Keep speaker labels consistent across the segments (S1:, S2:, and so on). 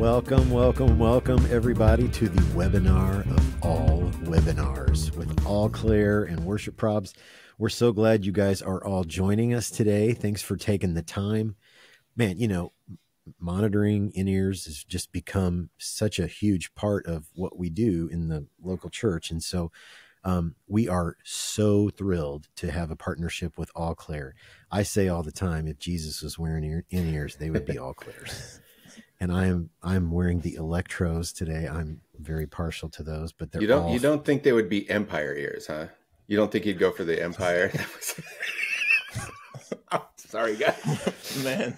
S1: Welcome, welcome, welcome, everybody, to the webinar of all webinars with Alclair and Worship Probs. We're so glad you guys are all joining us today. Thanks for taking the time. Man, you know, monitoring in-ears has just become such a huge part of what we do in the local church. And so we are so thrilled to have a partnership with Alclair. I say all the time, if Jesus was wearing in-ears, they would be Alclairs. And I'm wearing the Electros today. I'm very partial to those, but they're
S2: you don't think they would be Empire ears, huh? You don't think you'd go for the Empire? Oh, sorry, guys.
S3: Man.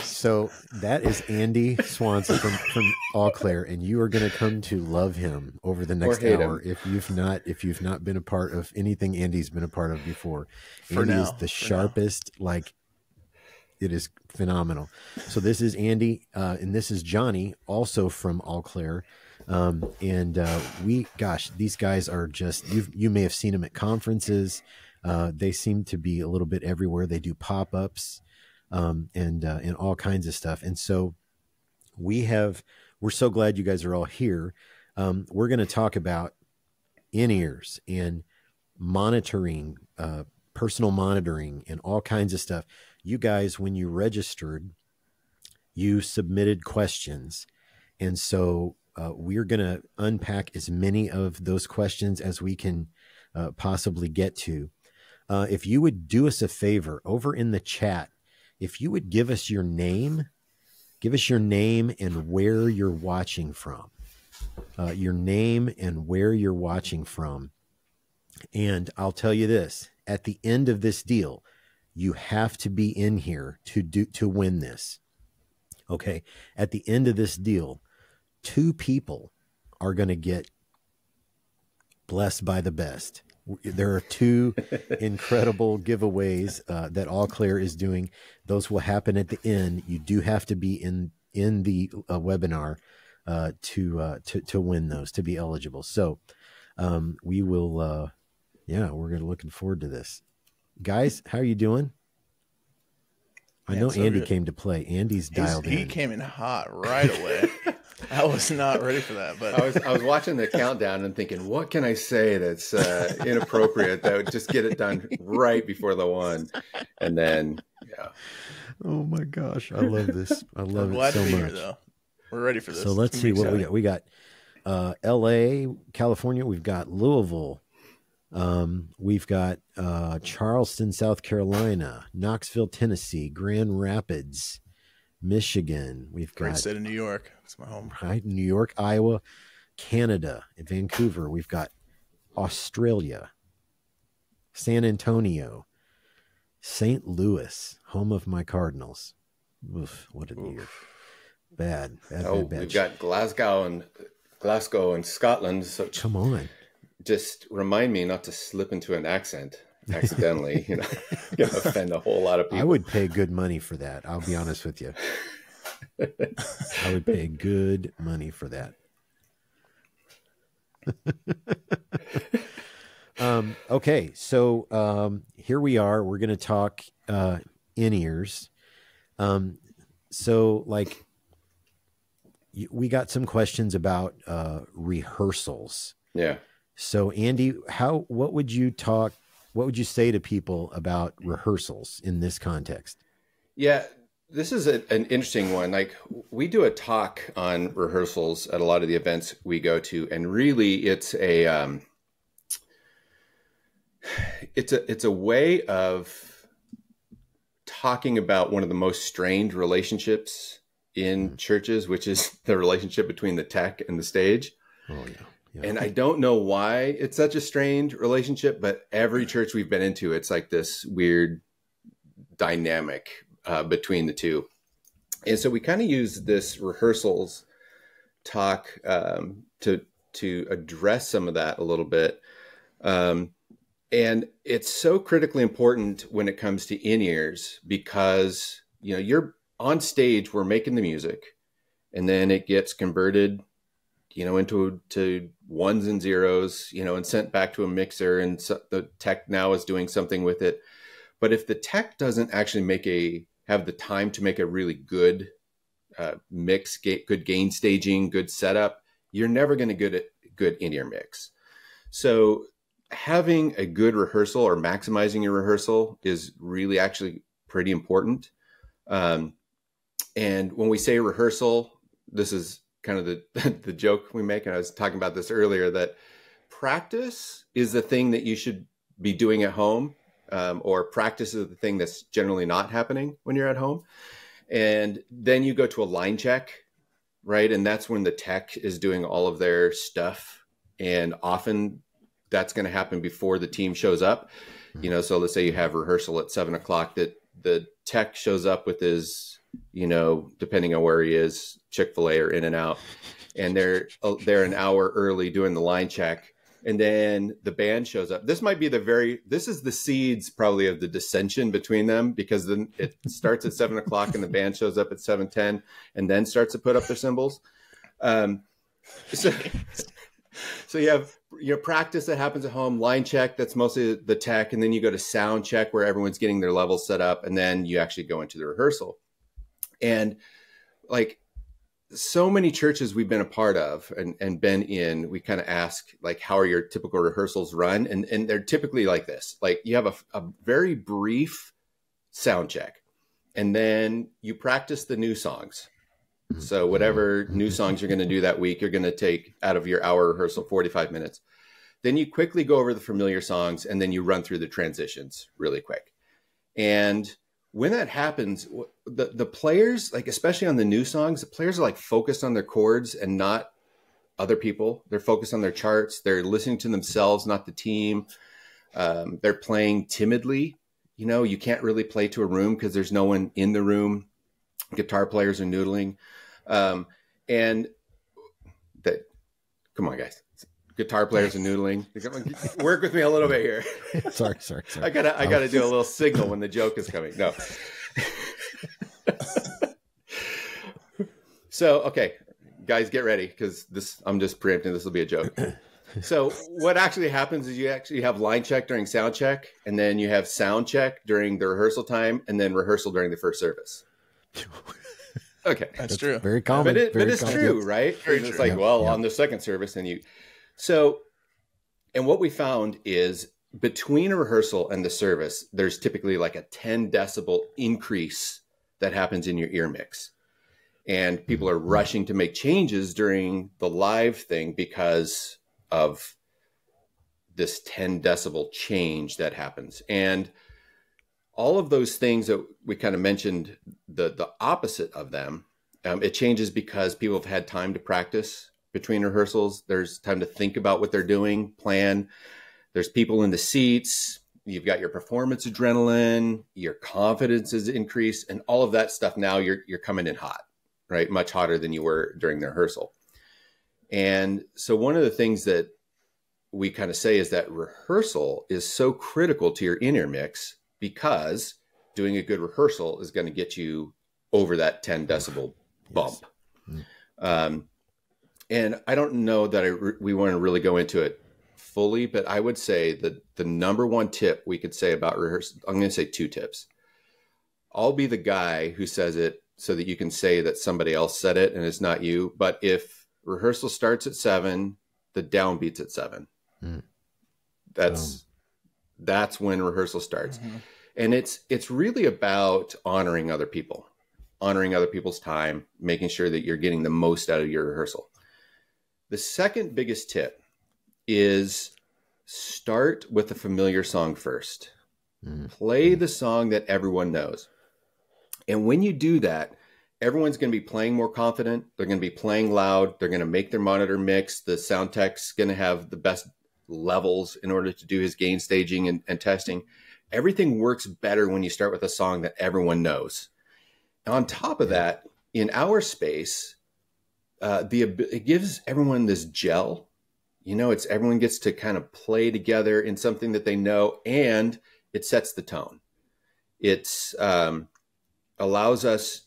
S1: So that is Andy Swanson from Alclair, and you are going to come to love him over the next hour if you've not been a part of anything Andy's been a part of before. Andy is the sharpest, it is phenomenal. So this is Andy, and this is Johnny, also from Alclair. These guys are just, you may have seen them at conferences. They seem to be a little bit everywhere. They do pop-ups, and all kinds of stuff. And so we're so glad you guys are all here. We're going to talk about in-ears and monitoring, personal monitoring and all kinds of stuff. You guys, when you registered, you submitted questions. And so we're going to unpack as many of those questions as we can possibly get to. If you would do us a favor over in the chat, if you would give us your name and where you're watching from, And I'll tell you this, at the end of this deal, you have to be in here to win this. Okay. At the end of this deal, 2 people are going to get blessed by the best. There are 2 incredible giveaways that Alclair is doing. Those will happen at the end. You do have to be in the webinar to win those, to be eligible. So we will, we're looking forward to this. Guys, how are you doing? I know so Andy came to play. Andy's dialed in.
S3: He came in hot right away. I was not ready for that, but
S2: I was watching the countdown and thinking, what can I say that's inappropriate that would just get it done right before the one, and then
S1: Oh my gosh, I love this. I love it so much.
S3: Though. We're ready for this.
S1: So let's see what we got. We got L.A., California. We've got Louisville. We've got Charleston, South Carolina, Knoxville, Tennessee, Grand Rapids, Michigan. We've got
S3: great state of New York. It's my home.
S1: Right, New York, Iowa, Canada, and Vancouver. We've got Australia, San Antonio, St. Louis, home of my Cardinals. Oof, what a year! Bad.
S2: We've got Glasgow and Scotland. So
S1: come on.
S2: Just remind me not to slip into an accent accidentally, offend a whole lot of people.
S1: I would pay good money for that. I'll be honest with you. I would pay good money for that. Okay. So, here we are. We're going to talk, in-ears. We got some questions about, rehearsals.
S2: Yeah.
S1: So Andy, what would you say to people about rehearsals in this context?
S2: Yeah, this is an interesting one. Like, we do a talk on rehearsals at a lot of the events we go to, and really it's a way of talking about one of the most strained relationships in churches, which is the relationship between the tech and the stage.
S1: Oh yeah. Yeah.
S2: And I don't know why it's such a strained relationship, but every church we've been into, it's like this weird dynamic between the two. And so we kind of use this rehearsals talk to address some of that a little bit. And it's so critically important when it comes to in-ears because, you're on stage, we're making the music, and then it gets converted into ones and zeros, and sent back to a mixer, and so the tech now is doing something with it. But if the tech doesn't actually have the time to make a really good mix, good gain staging, good setup, you're never going to get good in-ear mix. So having a good rehearsal or maximizing your rehearsal is really actually pretty important. And when we say rehearsal, this is kind of the joke we make. And I was talking about this earlier, that practice is the thing that you should be doing at home, or practice is the thing that's generally not happening when you're at home. And then you go to a line check, right? And that's when the tech is doing all of their stuff. And often that's going to happen before the team shows up. You know, so let's say you have rehearsal at 7 o'clock, that the tech shows up with his, you know, depending on where he is, Chick-fil-A or In-N-Out, and they're an hour early doing the line check. And then the band shows up. This might be this is the seeds probably of the dissension between them, because then it starts at 7 o'clock and the band shows up at 7:10 and then starts to put up their cymbals. So you have your practice that happens at home, line check, that's mostly the tech. And then you go to sound check where everyone's getting their levels set up. And then you actually go into the rehearsal. And like so many churches we've been a part of and been in, we kind of ask, like, how are your typical rehearsals run? And they're typically like this. Like, you have a very brief sound check, and then you practice the new songs. So whatever new songs you're going to do that week, you're going to take out of your hour rehearsal 45 minutes. Then you quickly go over the familiar songs, and then you run through the transitions really quick. And when that happens, the players, like especially on the new songs, the players are like focused on their chords and not other people. They're focused on their charts. They're listening to themselves, not the team. They're playing timidly. You know, you can't really play to a room because there's no one in the room. Guitar players are noodling. And that, come on, guys. Guitar players are noodling. Work with me a little bit here.
S1: Sorry.
S2: I gotta do a little signal when the joke is coming. No. So, okay, guys, get ready, because I'm just preempting. This will be a joke. So what actually happens is you actually have line check during sound check, and then you have sound check during the rehearsal time, and then rehearsal during the first service. Okay,
S3: That's true.
S1: Very common.
S2: But it's true, right? It's like, on the second service, and and what we found is between a rehearsal and the service, there's typically like a 10 decibel increase that happens in your ear mix. And people are rushing to make changes during the live thing because of this 10 decibel change that happens. And all of those things that we kind of mentioned, the opposite of them, it changes because people have had time to practice between rehearsals. There's time to think about what they're doing, plan. There's people in the seats. You've got your performance adrenaline, your confidence is increased, and all of that stuff. Now you're coming in hot, right? Much hotter than you were during the rehearsal. And so one of the things that we kind of say is that rehearsal is so critical to your in-ear mix, because doing a good rehearsal is going to get you over that 10 decibel bump. Yes. And I don't know that we want to really go into it fully, but I would say that the number one tip we could say about rehearsal, I'm going to say 2 tips. I'll be the guy who says it so that you can say that somebody else said it and it's not you. But if rehearsal starts at 7, the downbeat's at 7. That's when rehearsal starts. Mm-hmm. And it's really about honoring other people, honoring other people's time, making sure that you're getting the most out of your rehearsal. The second biggest tip is start with a familiar song first. Play the song that everyone knows. And when you do that, everyone's going to be playing more confident. They're going to be playing loud. They're going to make their monitor mix. The sound tech's going to have the best levels in order to do his gain staging and testing. Everything works better when you start with a song that everyone knows. And on top of that, in our space, it gives everyone this gel. You know, everyone gets to kind of play together in something that they know, and it sets the tone. It's allows us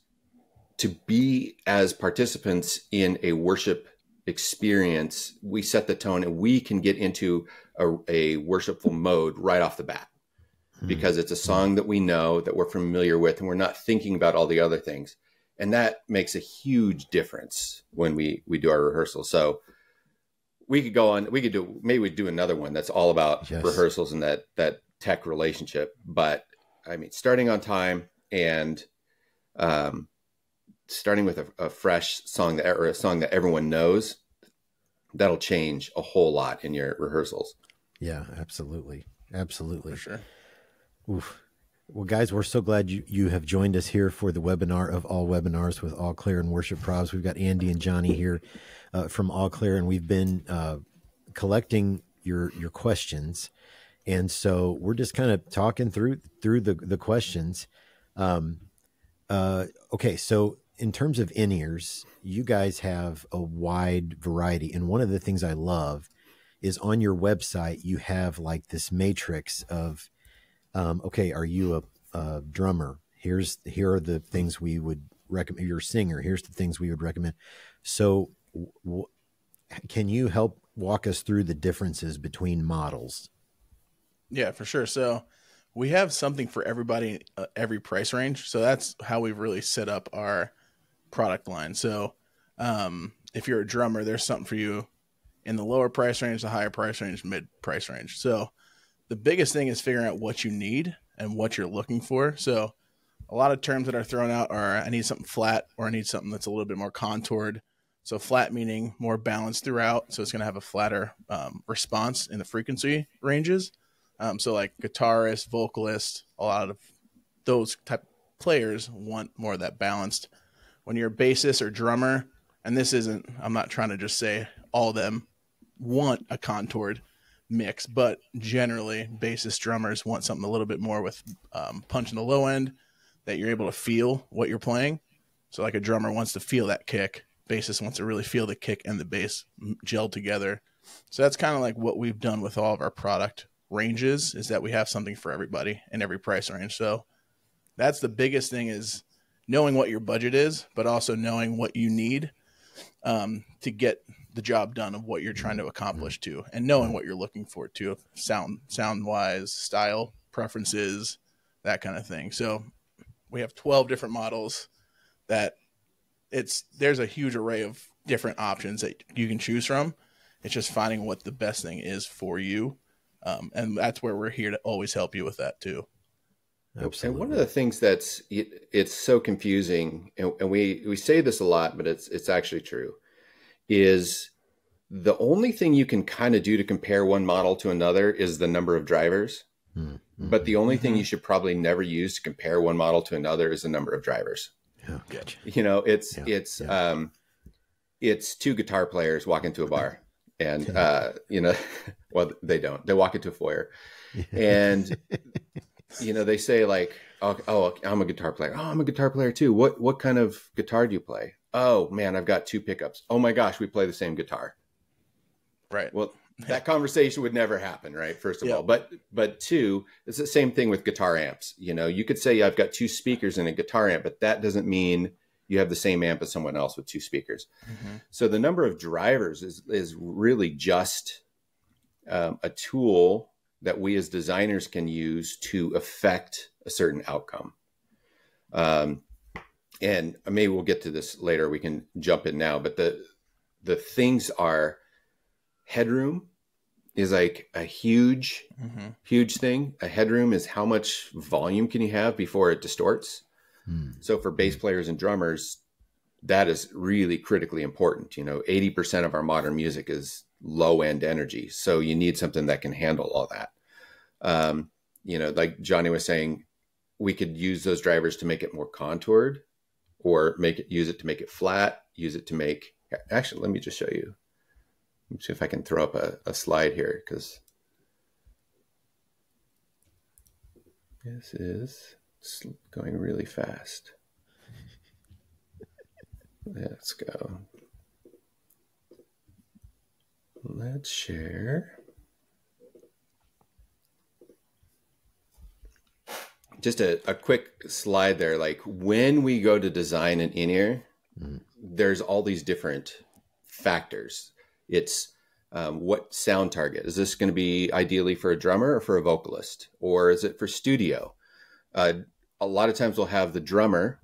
S2: to be as participants in a worship experience. We set the tone, and we can get into a worshipful mode right off the bat, because it's a song that we know, that we're familiar with, and we're not thinking about all the other things. And that makes a huge difference when we do our rehearsals. So we could go on, maybe we'd do another one that's all about rehearsals and that tech relationship. But I mean, starting on time and starting with a fresh song or a song that everyone knows, that'll change a whole lot in your rehearsals.
S1: Yeah, absolutely. Absolutely.
S3: For sure.
S1: Oof. Well, guys, we're so glad you have joined us here for the webinar of all webinars with Alclair and Worship Probs. We've got Andy and Johnny here from Alclair, and we've been collecting your questions. And so we're just kind of talking through the questions. Okay, so in terms of in-ears, you guys have a wide variety. And one of the things I love is on your website, you have like this matrix of, okay, are you a drummer? Here are the things we would recommend. You're a singer. Here's the things we would recommend. So can you help walk us through the differences between models?
S3: Yeah, for sure. So we have something for everybody, every price range. So that's how we've really set up our product line. So if you're a drummer, there's something for you in the lower price range, the higher price range, mid price range. So the biggest thing is figuring out what you need and what you're looking for. So a lot of terms that are thrown out are, I need something flat, or I need something that's a little bit more contoured. So flat meaning more balanced throughout. So it's going to have a flatter response in the frequency ranges. So like guitarist, vocalist, a lot of those type of players want more of that balanced. When you're a bassist or drummer, and this isn't, I'm not trying to just say all of them want a contoured mix, but generally bassist drummers want something a little bit more with punch in the low end that you're able to feel what you're playing. So like a drummer wants to feel that kick. Bassist wants to really feel the kick and the bass gelled together. So that's kind of like what we've done with all of our product ranges, is that we have something for everybody in every price range. So that's the biggest thing, is knowing what your budget is, but also knowing what you need to get the job done of what you're trying to accomplish too, and knowing what you're looking for too, sound wise, style preferences, that kind of thing. So we have 12 different models that there's a huge array of different options that you can choose from. It's just finding what the best thing is for you. And that's where we're here to always help you with that too.
S1: Absolutely.
S2: And one of the things it's so confusing, and we say this a lot, but it's actually true, is the only thing you can kind of do to compare one model to another is the number of drivers. Mm-hmm. But the only thing you should probably never use to compare one model to another is the number of drivers.
S1: Oh, gotcha.
S2: You know, it's two guitar players walk into a bar, and you know, well, they don't. They walk into a foyer, and you know, they say like, "Oh, I'm a guitar player. Oh, I'm a guitar player too. What kind of guitar do you play? Oh man, I've got two pickups. Oh my gosh, we play the same guitar."
S3: Right.
S2: Well, that conversation would never happen, right? First of all, but two, it's the same thing with guitar amps. You know, you could say I've got two speakers in a guitar amp, but that doesn't mean you have the same amp as someone else with two speakers. Mm-hmm. So the number of drivers is really just a tool that we as designers can use to affect a certain outcome. And maybe we'll get to this later. We can jump in now, but the things are, headroom is like a huge thing. A headroom is how much volume can you have before it distorts. So for bass players and drummers, that is really critically important. You know, 80% of our modern music is low end energy. So you need something that can handle all that. You know, like Johnny was saying, we could use those drivers to make it more contoured, or use it to make it flat, use it to make, actually, let me just show you. Let me see if I can throw up a slide here, because this is going really fast. Let's go. Let's share. Just a quick slide there. Like when we go to design an in-ear, there's all these different factors. It's what sound target. Is this going to be ideally for a drummer or for a vocalist? Or is it for studio? A lot of times we'll have the drummer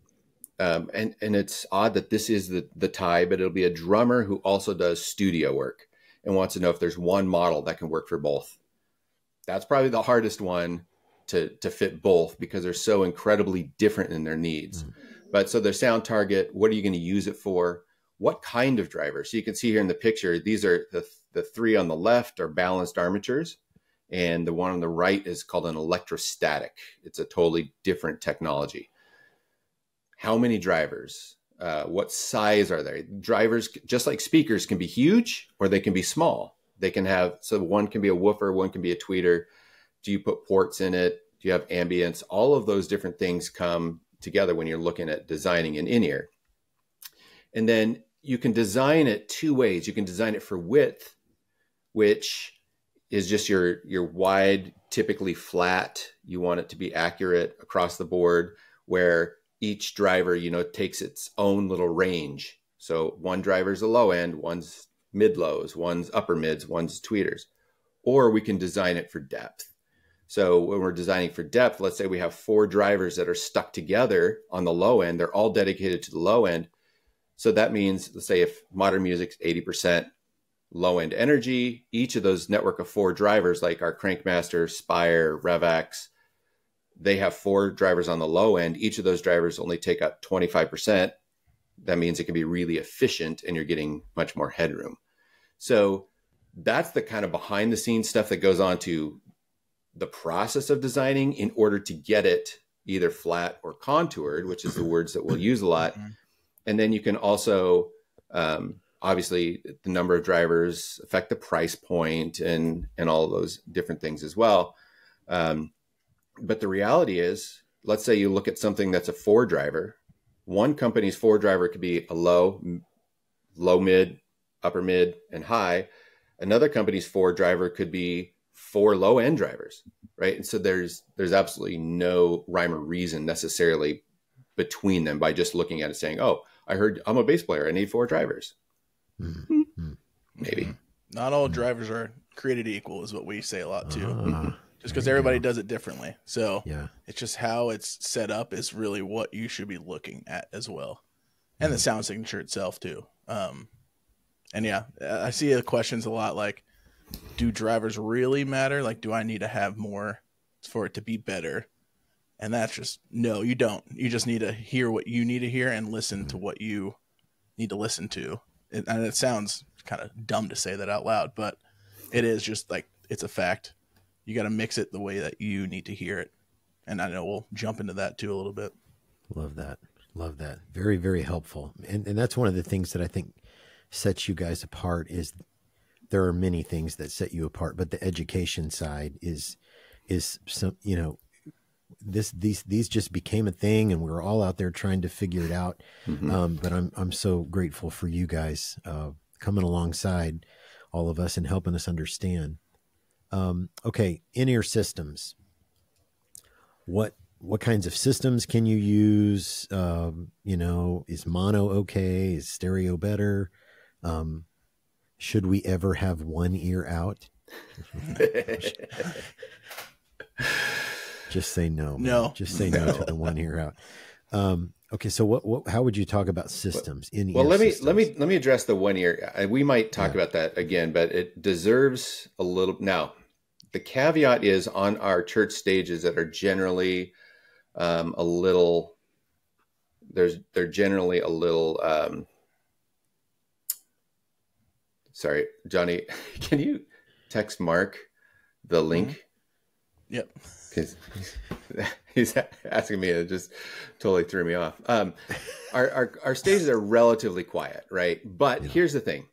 S2: And it's odd that this is the tie, but it'll be a drummer who also does studio work and wants to know if there's one model that can work for both. That's probably the hardest one to fit both, because they're so incredibly different in their needs. But so their sound target, what are you going to use it for? What kind of driver? So you can see here in the picture, these are the three on the left are balanced armatures, and the one on the right is called an electrostatic. It's a totally different technology. How many drivers? What size are they? Drivers, just like speakers, can be huge or they can be small. They can have, so one can be a woofer, one can be a tweeter. Do you put ports in it? Do you have ambience? All of those different things come together when you're looking at designing an in-ear. And then you can design it two ways. You can design it for width, which is just your wide, typically flat. You want it to be accurate across the board, where each driver, you know, takes its own little range. So one driver's a low end, one's mid lows, one's upper mids, one's tweeters. Or we can design it for depth. So when we're designing for depth, let's say we have 4 drivers that are stuck together on the low end. They're all dedicated to the low end. So that means, let's say if modern music's 80% low end energy, each of those network of 4 drivers, like our Crankmaster, Spire, RevX, they have 4 drivers on the low end. Each of those drivers only take up 25%. That means it can be really efficient and you're getting much more headroom. So that's the kind of behind the scenes stuff that goes on to the process of designing in order to get it either flat or contoured, which is the words that we'll use a lot. And then you can also, obviously the number of drivers affect the price point and all of those different things as well. But the reality is, let's say you look at something that's a 4 driver. One company's 4 driver could be a low, mid, upper mid, and high. Another company's 4 driver could be 4 low end drivers, right? And so there's absolutely no rhyme or reason necessarily between them by just looking at it saying, oh, I heard I'm a bass player, I need 4 drivers. Maybe.
S3: Not all drivers are created equal is what we say a lot too. Just because everybody does it differently. So it's just how it's set up is really what you should be looking at as well. And the sound signature itself too. And yeah, I see the questions a lot like, do drivers really matter? Like, do I need to have more for it to be better? And that's just, no, you don't. You just need to hear what you need to hear and listen to what you need to listen to. And it sounds kind of dumb to say that out loud, but it is just like, it's a fact. You got to mix it the way that you need to hear it. And I know we'll jump into that too a little bit.
S1: Love that. Love that. Very, very helpful. And that's one of the things that I think sets you guys apart is there are many things that set you apart, but the education side is some, you know, these just became a thing and we're all out there trying to figure it out. But I'm so grateful for you guys, coming alongside all of us and helping us understand. Okay. In-ear systems. What kinds of systems can you use? You know, is mono okay? Is stereo better? Should we ever have one ear out? Just say no.
S3: No.
S1: Just say no to the one ear out. Okay, so how would you talk about systems in?
S2: Well, let me address the one ear. We might talk about that again, but it deserves a little. Now, the caveat is on our church stages that are generally a little. They're generally a little. Sorry, Johnny, can you text Mark the link?
S3: Yep.
S2: Because he's asking me, it just totally threw me off. Our stages are relatively quiet, right? But here's the thing.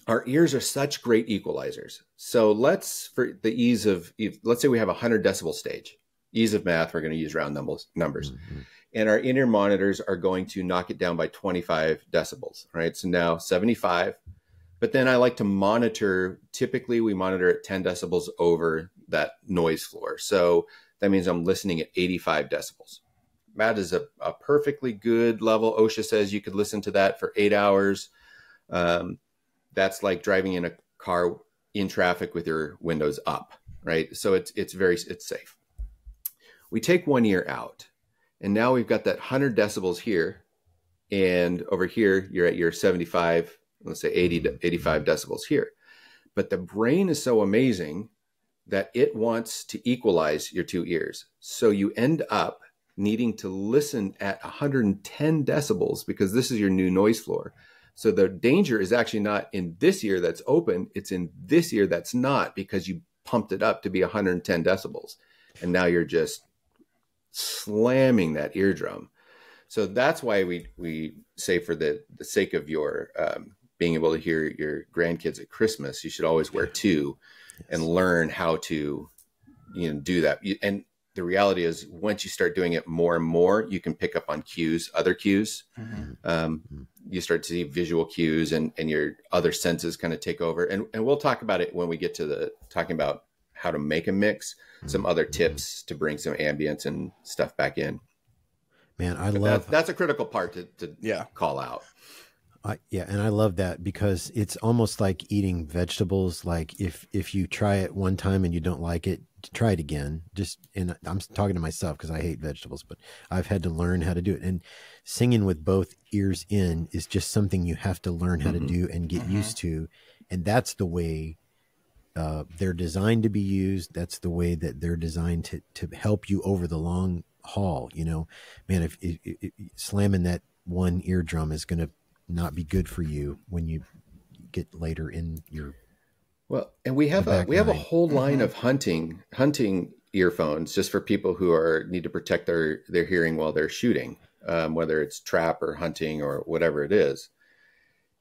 S2: Our ears are such great equalizers. So for the ease of, let's say we have a 100 decibel stage. Ease of math, we're going to use round numbers. And our in-ear monitors are going to knock it down by 25 decibels, right? So now 75. But then I like to monitor, typically we monitor at 10 decibels over that noise floor. So that means I'm listening at 85 decibels. That is a perfectly good level. OSHA says you could listen to that for 8 hours. That's like driving in a car in traffic with your windows up, right? So it's safe. We take one ear out and now we've got that 100 decibels here And over here, you're at your 75, let's say 80 to 85 decibels here. But the brain is so amazing that it wants to equalize your two ears. So you end up needing to listen at 110 decibels because this is your new noise floor. So the danger is actually not in this ear that's open. It's in this ear that's not, because you pumped it up to be 110 decibels. And now you're just slamming that eardrum. So that's why we say, for the sake of your being able to hear your grandkids at Christmas, you should always wear two and learn how to, do that. And the reality is, once you start doing it more and more, you can pick up on cues, other cues. You start to see visual cues, and your other senses kind of take over. And we'll talk about it when we get to talking about how to make a mix, some other tips to bring some ambience and stuff back in.
S1: Man,
S2: that's a critical part to call out.
S1: And I love that, because it's almost like eating vegetables. Like if you try it one time and you don't like it, try it again. And I'm talking to myself because I hate vegetables, but I've had to learn how to do it. And singing with both ears in is just something you have to learn how to do and get used to. And that's the way they're designed to be used. That's the way that they're designed to help you over the long haul. Man, if slamming that one eardrum is going to not be good for you when you get later in your
S2: and we have a whole line of hunting earphones just for people who need to protect their hearing while they're shooting, whether it's trap or hunting or whatever it is.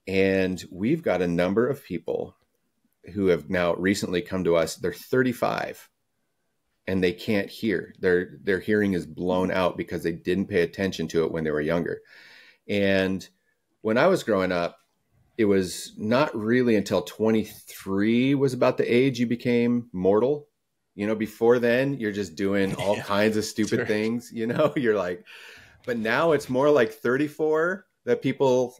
S2: And we've got a number of people who have now recently come to us. They're 35 and they can't hear. Their hearing is blown out because they didn't pay attention to it when they were younger. And when I was growing up, it was not really until 23 was about the age you became mortal. Before then, you're just doing all kinds of stupid things. You're like, but now it's more like 34 that people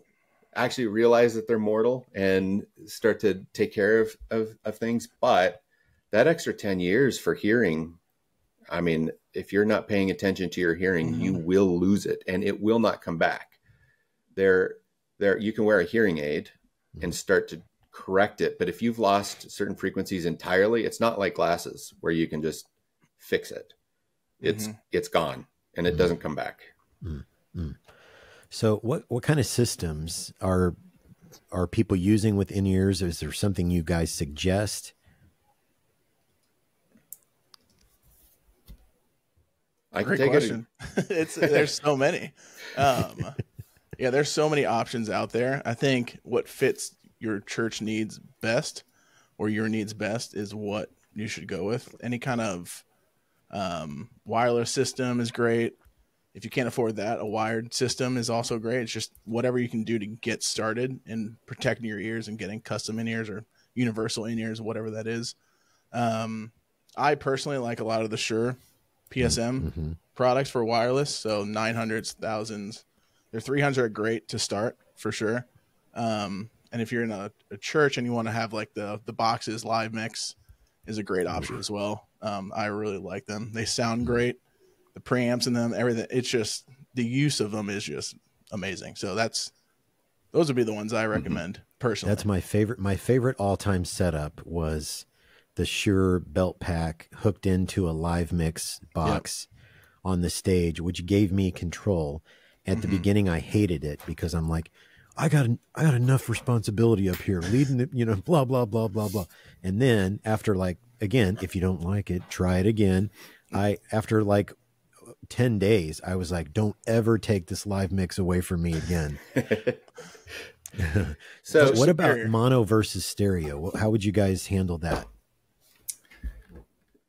S2: actually realize that they're mortal and start to take care of things. But that extra 10 years for hearing, I mean, if you're not paying attention to your hearing, you will lose it and it will not come back. You can wear a hearing aid and start to correct it. But if you've lost certain frequencies entirely, it's not like glasses where you can just fix it. It's gone and it doesn't come back.
S1: So what kind of systems are people using with in-ears? Is there something you guys suggest?
S2: Great
S3: question. There's so many. There's so many options out there. I think what fits your church needs best or your needs best is what you should go with. Any kind of wireless system is great. If you can't afford that, a wired system is also great. It's just whatever you can do to get started in protecting your ears and getting custom in-ears or universal in-ears, whatever that is. I personally like a lot of the Shure PSM products for wireless. So 900s, 1000s. Their 300s are great to start for sure. And if you're in a church and you want to have like the boxes, live mix is a great option as well. I really like them. They sound great. The preamps in them, everything. It's just the use of them is just amazing. So those would be the ones I recommend personally.
S1: That's my favorite. My favorite all-time setup was the Shure belt pack hooked into a live mix box on the stage, which gave me control. At the beginning, I hated it because I'm like, I got enough responsibility up here leading it, blah, blah, blah, blah, blah. And then after again, if you don't like it, try it again. After 10 days, I was like, don't ever take this live mix away from me again. So what about mono versus stereo? How would you guys handle that?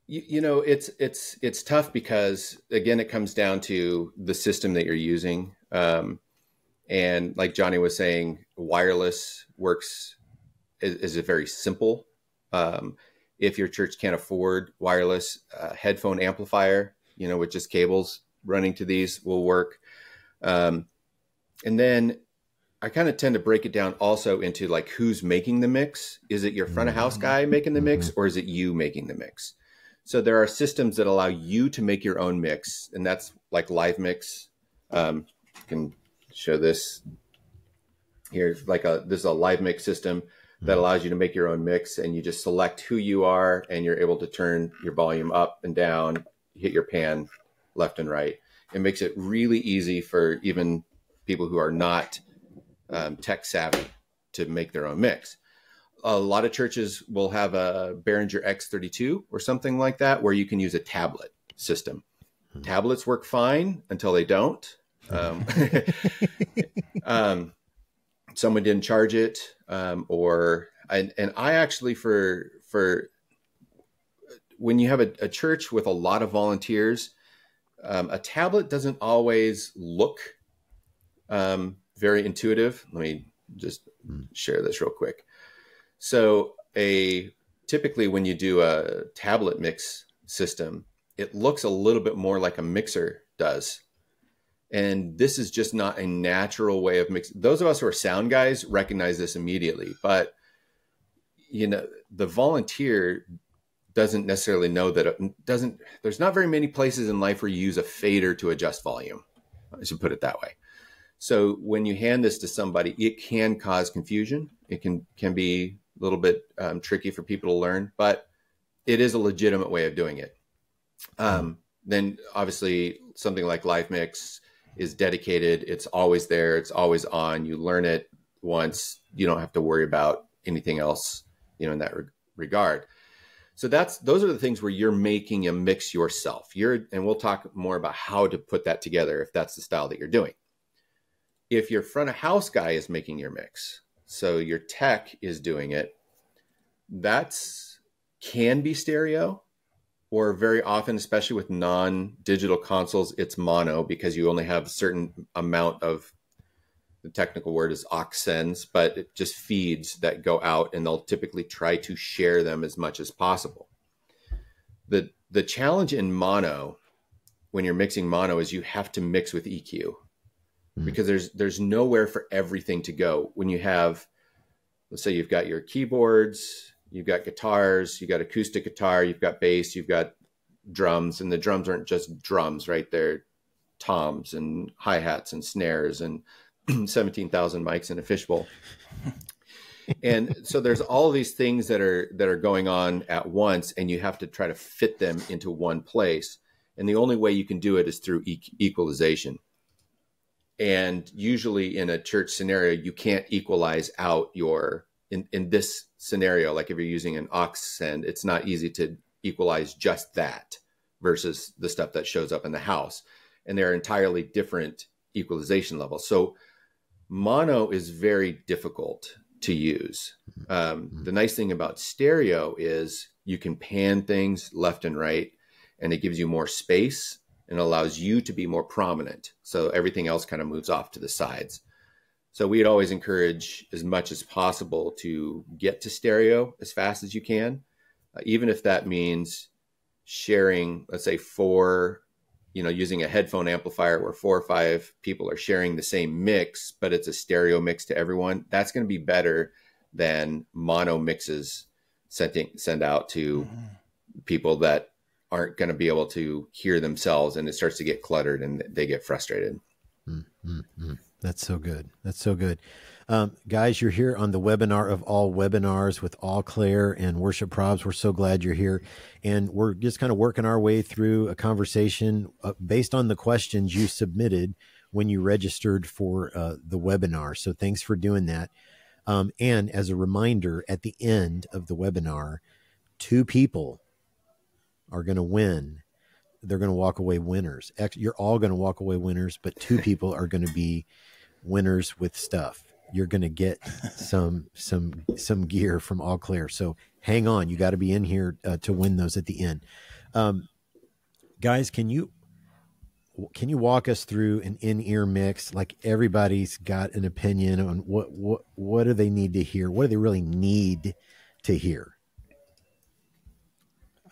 S2: It's tough because again, it comes down to the system that you're using. And like Johnny was saying, wireless is a very simple. If your church can't afford wireless, headphone amplifier, with just cables running to these will work. And then I kind of tend to break it down also into who's making the mix. Is it your front of house guy making the mix, or is it you making the mix? So there are systems that allow you to make your own mix, and that's like Live Mix. You can show this here. This is a live mix system that allows you to make your own mix, and you just select who you are, and you're able to turn your volume up and down, hit your pan left and right. It makes it really easy for even people who are not tech savvy to make their own mix. A lot of churches will have a Behringer X32 or something like that, where you can use a tablet system. Tablets work fine until they don't. Someone didn't charge it, and I actually, for when you have a church with a lot of volunteers, a tablet doesn't always look very intuitive. Let me just share this real quick. So typically when you do a tablet mix system, it looks a little bit more like a mixer does. And this is just not a natural way of mixing. Those of us who are sound guys recognize this immediately, but the volunteer doesn't necessarily know that there's not very many places in life where you use a fader to adjust volume. I should put it that way. So when you hand this to somebody, it can cause confusion. It can be a little bit tricky for people to learn, but it is a legitimate way of doing it. Then obviously something like Live Mix is dedicated. It's always there. It's always on. You learn it once. You don't have to worry about anything else, in that regard. So those are the things where you're making a mix yourself. And we'll talk more about how to put that together if that's the style that you're doing. If your front of house guy is making your mix, so your tech is doing it, can be stereo, or very often, especially with non-digital consoles, it's mono, because you only have a certain amount of, the technical word is aux sends, but it just feeds that go out, and they'll typically try to share them as much as possible. The challenge in mono, when you're mixing mono, is you have to mix with EQ, because there's nowhere for everything to go. When you have, let's say you've got your keyboards, you've got guitars, you've got acoustic guitar, you've got bass, you've got drums, and the drums aren't just drums, right? They're toms and hi-hats and snares and 17,000 mics in a fishbowl. And so there's all these things that are going on at once, and you have to try to fit them into one place. And the only way you can do it is through equalization. And usually in a church scenario, you can't equalize out in this scenario, like if you're using an aux send, it's not easy to equalize just that versus the stuff that shows up in the house. And they're entirely different equalization levels. So mono is very difficult to use. The nice thing about stereo is you can pan things left and right, and it gives you more space and allows you to be more prominent. So everything else kind of moves off to the sides. So we'd always encourage as much as possible to get to stereo as fast as you can, even if that means sharing, let's say using a headphone amplifier where 4 or 5 people are sharing the same mix, but it's a stereo mix to everyone. That's going to be better than mono mixes send out to people that aren't going to be able to hear themselves, and it starts to get cluttered and they get frustrated.
S1: That's so good. That's so good. Guys, you're here on the webinar of all webinars with Alclair and Worship Probs. We're so glad you're here. And we're just kind of working our way through a conversation based on the questions you submitted when you registered for the webinar. So thanks for doing that. And as a reminder, at the end of the webinar, 2 people are going to win. They're going to walk away winners. You're all going to walk away winners, but 2 people are going to be winners with stuff. You're going to get some gear from Alclair. So hang on. You got to be in here to win those at the end. Guys, can you walk us through an in-ear mix? Like, everybody's got an opinion on what do they need to hear? What do they really need to hear?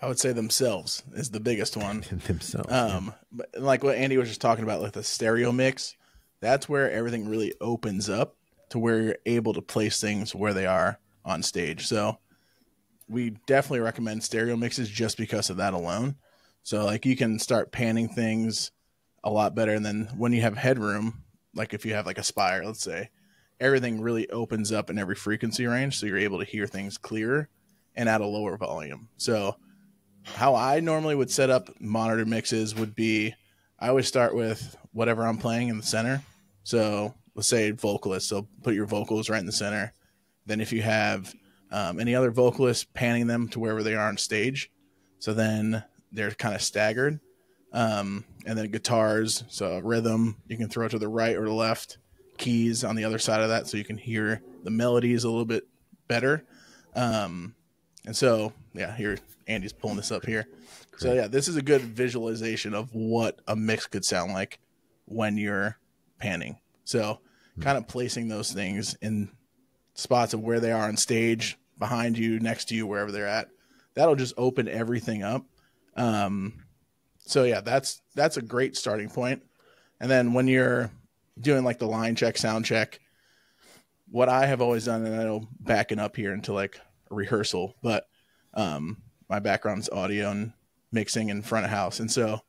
S3: I would say themselves is the biggest one.
S1: Themselves.
S3: But like what Andy was just talking about, like the stereo mix, that's where everything really opens up to where you're able to place things where they are on stage. So we definitely recommend stereo mixes just because of that alone. So like you can start panning things a lot better. And then when you have headroom, like if you have like a Spire, let's say, everything really opens up in every frequency range, so you're able to hear things clearer and at a lower volume. So how I normally would set up monitor mixes would be, I always start with whatever I'm playing in the center. So let's say vocalist, so put your vocals right in the center. Then if you have any other vocalists, panning them to wherever they are on stage, so then they're kind of staggered. And then guitars, so rhythm, you can throw it to the right or the left, keys on the other side of that, so you can hear the melodies a little bit better. And so, yeah, here, Andy's pulling this up here. Great. So, yeah, this is a good visualization of what a mix could sound like when you're panning. So, kind of placing those things in spots of where they are on stage, behind you, next to you, wherever they're at. That'll just open everything up. So, yeah, that's a great starting point. And then when you're doing, like, the line check, sound check, what I have always done, and I know backing up here into, like, rehearsal, but my background's audio and mixing in front of house, and so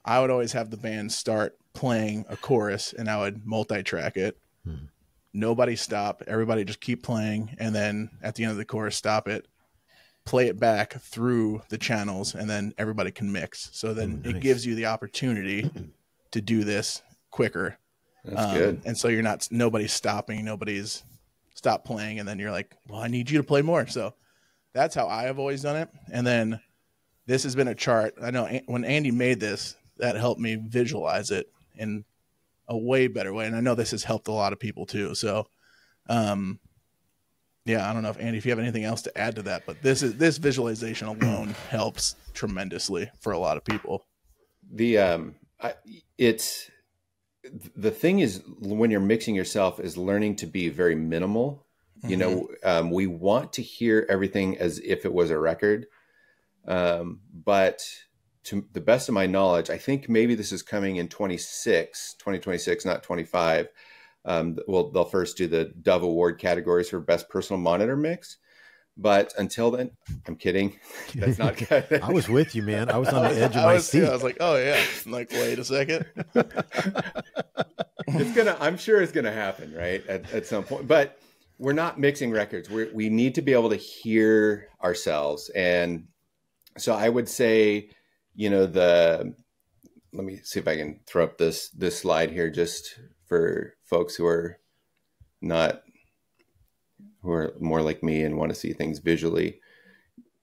S3: I would always have the band start playing a chorus and I would multi-track it. Nobody stop, everybody just keep playing, and then at the end of the chorus stop it, play it back through the channels, and then everybody can mix. So then It gives you the opportunity to do this quicker.
S2: That's good.
S3: And so nobody's stopping, nobody's stop playing, and then you're like, well, I need you to play more. So that's how I have always done it. And then this has been a chart. I know when Andy made this, that helped me visualize it in a way better way. And I know this has helped a lot of people too. So, yeah, I don't know if Andy, if you have anything else to add to that, but this visualization alone helps tremendously for a lot of people.
S2: The thing is, when you're mixing yourself, is learning to be very minimal. You know, we want to hear everything as if it was a record. But to the best of my knowledge, I think maybe this is coming in 2026, not 25. Well, they'll first do the Dove Award categories for best personal monitor mix. But until then, I'm kidding. That's not good.
S1: I was with you, man. I was on the edge of my seat.
S3: I was like, oh yeah. I'm like, wait a second.
S2: I'm sure it's gonna happen, right? At some point. But we're not mixing records. We need to be able to hear ourselves. And so I would say, you know, let me see if I can throw up this slide here just for folks who are more like me and want to see things visually.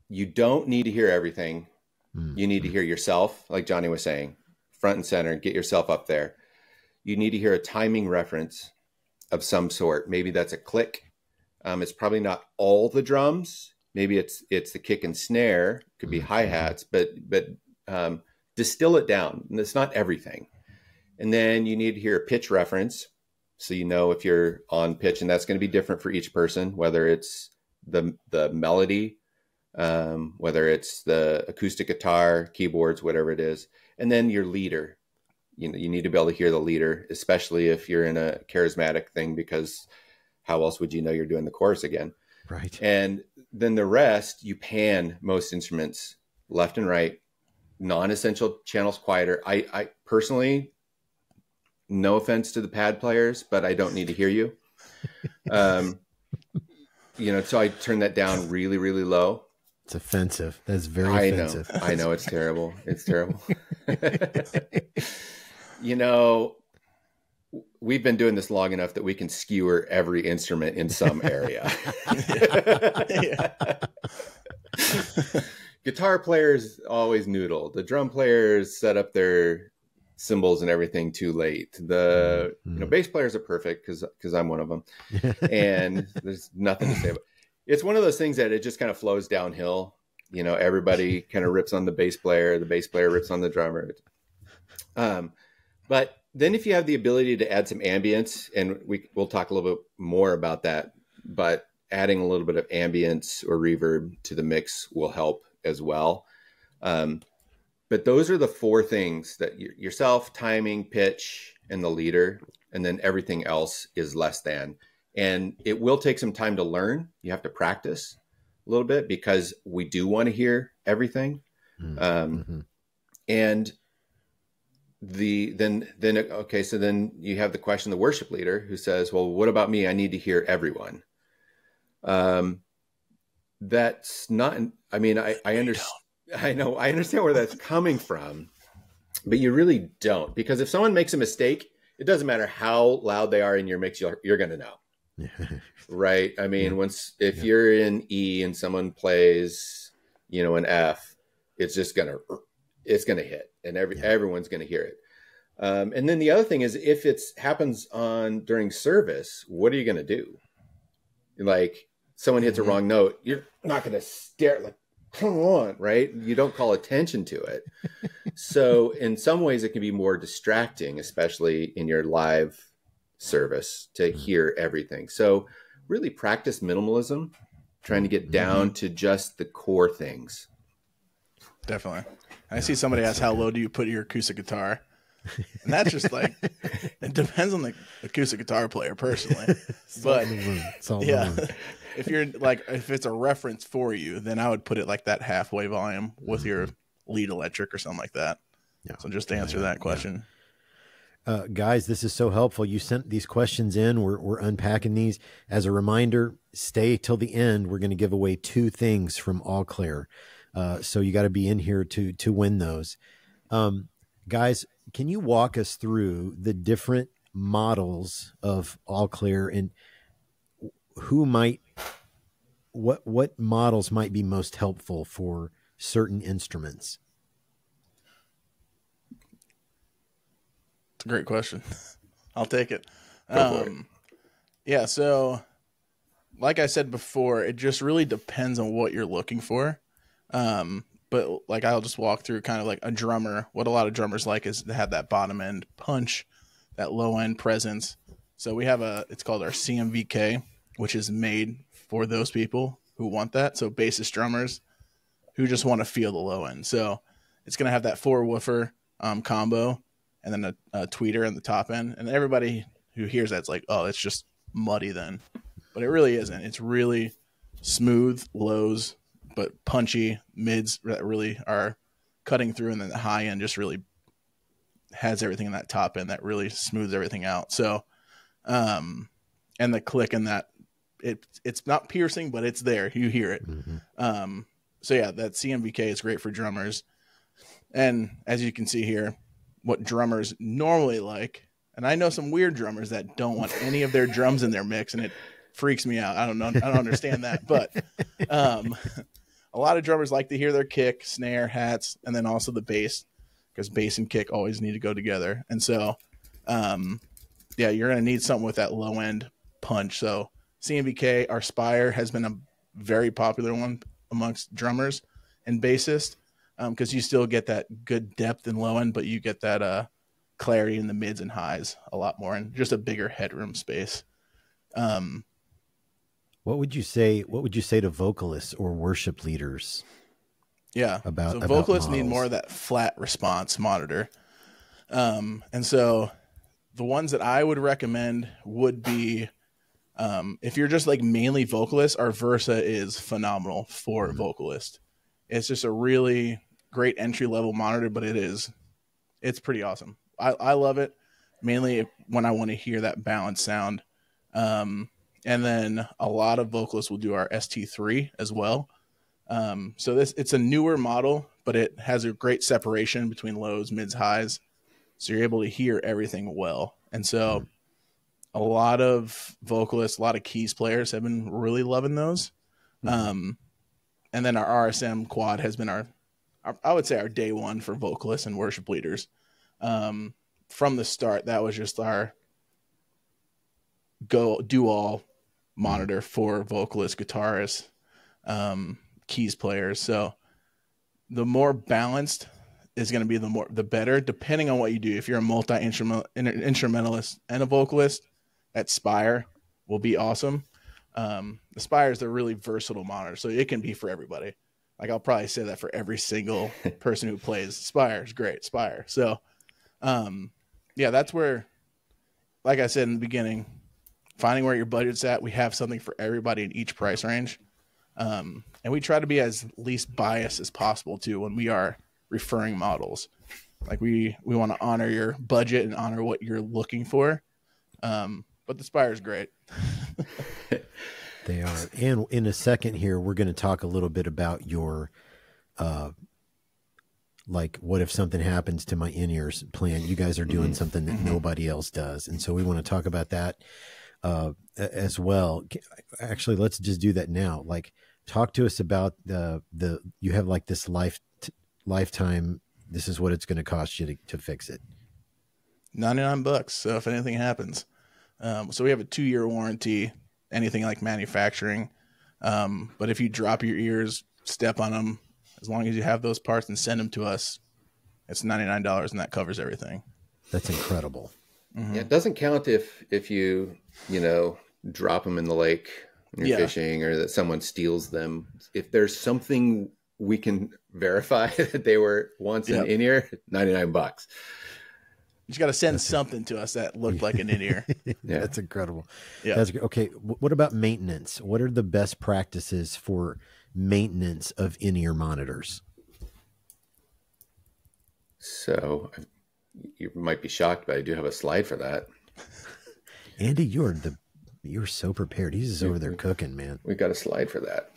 S2: You don't need to hear everything. You need to hear yourself, like Johnny was saying, front and center, get yourself up there. You need to hear a timing reference of some sort. Maybe that's a click. It's probably not all the drums. Maybe it's the kick and snare. It could be hi-hats, but distill it down. And it's not everything. And then you need to hear a pitch reference. So you know if you're on pitch, and that's going to be different for each person, whether it's the melody, whether it's the acoustic guitar, keyboards, whatever it is. And then your leader. You know, you need to be able to hear the leader, especially if you're in a charismatic thing, because how else would you know you're doing the chorus again?
S1: Right.
S2: And then the rest, you pan most instruments left and right, non-essential channels quieter. I personally, no offense to the pad players, but I don't need to hear you. You know, so I turn that down really, really low.
S1: It's offensive. That's very offensive.
S2: I know. It's terrible. It's terrible. You know, we've been doing this long enough that we can skewer every instrument in some area. Guitar players always noodle. The drum players set up their cymbals and everything too late. The bass players are perfect because I'm one of them, and there's nothing to say about it. It's one of those things that it just kind of flows downhill. You know, everybody kind of rips on the bass player rips on the drummer. But then if you have the ability to add some ambience, and we'll talk a little bit more about that, but adding a little bit of ambience or reverb to the mix will help as well. But those are the four things that yourself, timing, pitch, and the leader, and then everything else is less than. And it will take some time to learn. You have to practice a little bit because we do want to hear everything. And okay, so then you have the question, the worship leader who says, well, what about me? I need to hear everyone. That's not, I mean, I understand, I understand where that's coming from, but you really don't, because if someone makes a mistake, it doesn't matter how loud they are in your mix, you're going to know. Right. I mean, if you're in E and someone plays, an F, it's going to hit, and everyone's going to hear it. And then the other thing is, if it happens during service, what are you going to do? Like, someone hits a wrong note, you're not going to stare like, come on, right? You don't call attention to it. So in some ways it can be more distracting, especially in your live service, to hear everything. So really practice minimalism, trying to get down to just the core things.
S3: Definitely. I see somebody ask, how low do you put your acoustic guitar? And that's just like, it depends on the acoustic guitar player personally. But yeah, if it's a reference for you, then I would put it like that halfway volume with your lead electric or something like that. Yeah. So just to answer that question.
S1: Guys, this is so helpful. You sent these questions in. We're unpacking these. As a reminder, stay till the end. We're going to give away 2 things from Alclair. So you got to be in here to win those. Guys, can you walk us through the different models of Alclair and what models might be most helpful for certain instruments?
S3: It's a great question. I'll take it.
S2: Go for it.
S3: Yeah. So like I said before, it just really depends on what you're looking for. But like, I'll just walk through kind of like a drummer. What a lot of drummers like is to have that bottom end punch, that low end presence. So we have it's called our CMVK, which is made for those people who want that. So bassist drummers who just want to feel the low end. So it's going to have that 4-woofer combo, and then a tweeter on the top end. And everybody who hears that's like, oh, it's just muddy then. But it really isn't. It's really smooth lows, but punchy mids that really are cutting through, and then the high end just really has everything in that top end that really smooths everything out. So, and the click in that, it's not piercing, but it's there. You hear it. So yeah, that CMVK is great for drummers. And as you can see here, what drummers normally like, and I know some weird drummers that don't want any of their drums in their mix, and it freaks me out. I don't know. I don't understand that, but a lot of drummers like to hear their kick, snare, hats, and then also the bass, because bass and kick always need to go together. And so, yeah, you're going to need something with that low end punch. So CMVK, our Spire, has been a very popular one amongst drummers and bassists, because you still get that good depth and low end, but you get that clarity in the mids and highs a lot more, and just a bigger headroom space.
S1: What would you say to vocalists or worship leaders?
S3: Yeah.
S1: About
S3: vocalists
S1: models?
S3: need more of that flat response monitor. And so the ones that I would recommend would be, if you're just like mainly vocalist, our Versa is phenomenal for vocalist. It's just a really great entry level monitor, but it's pretty awesome. I love it mainly when I want to hear that balanced sound. And then a lot of vocalists will do our ST3 as well. So it's a newer model, but it has a great separation between lows, mids, highs. So you're able to hear everything well. And so a lot of vocalists, a lot of keys players have been really loving those. And then our RSM quad has been I would say our day one for vocalists and worship leaders. From the start, that was just our do all monitor for vocalists, guitarists, keys players. So the more balanced is going to be the better, depending on what you do. If you're a multi-instrumentalist and a vocalist, that Spire will be awesome. The Spire is a really versatile monitor, so it can be for everybody. Like, I'll probably say that for every single person who plays. Spire is great, Spire. So, yeah, that's where, like I said in the beginning, finding where your budget's at. We have something for everybody in each price range. And we try to be as least biased as possible too when we are referring models. Like we want to honor your budget and honor what you're looking for. But the Spire is great.
S1: They are. And in a second here, we're going to talk a little bit about your, like, what if something happens to my in-ears plan? You guys are doing something that nobody else does. And so we want to talk about that as well. Actually, let's just do that now. Like, talk to us about you have like this lifetime, this is what it's going to cost you to fix it.
S3: $99. So if anything happens, so we have a 2-year warranty, anything like manufacturing. But if you drop your ears, step on them, as long as you have those parts and send them to us, it's $99 and that covers everything.
S1: That's incredible.
S2: Yeah, it doesn't count if you drop them in the lake when you're fishing, or that someone steals them. If there's something we can verify that they were once an in-ear, $99.
S3: You just got to send something to us that looked like an in-ear.
S1: Yeah, that's incredible.
S3: Yeah.
S1: That's okay. What about maintenance? What are the best practices for maintenance of in-ear monitors?
S2: So you might be shocked, but I do have a slide for that.
S1: Andy, you're so prepared. He's just over there cooking, man.
S2: We've got a slide for that.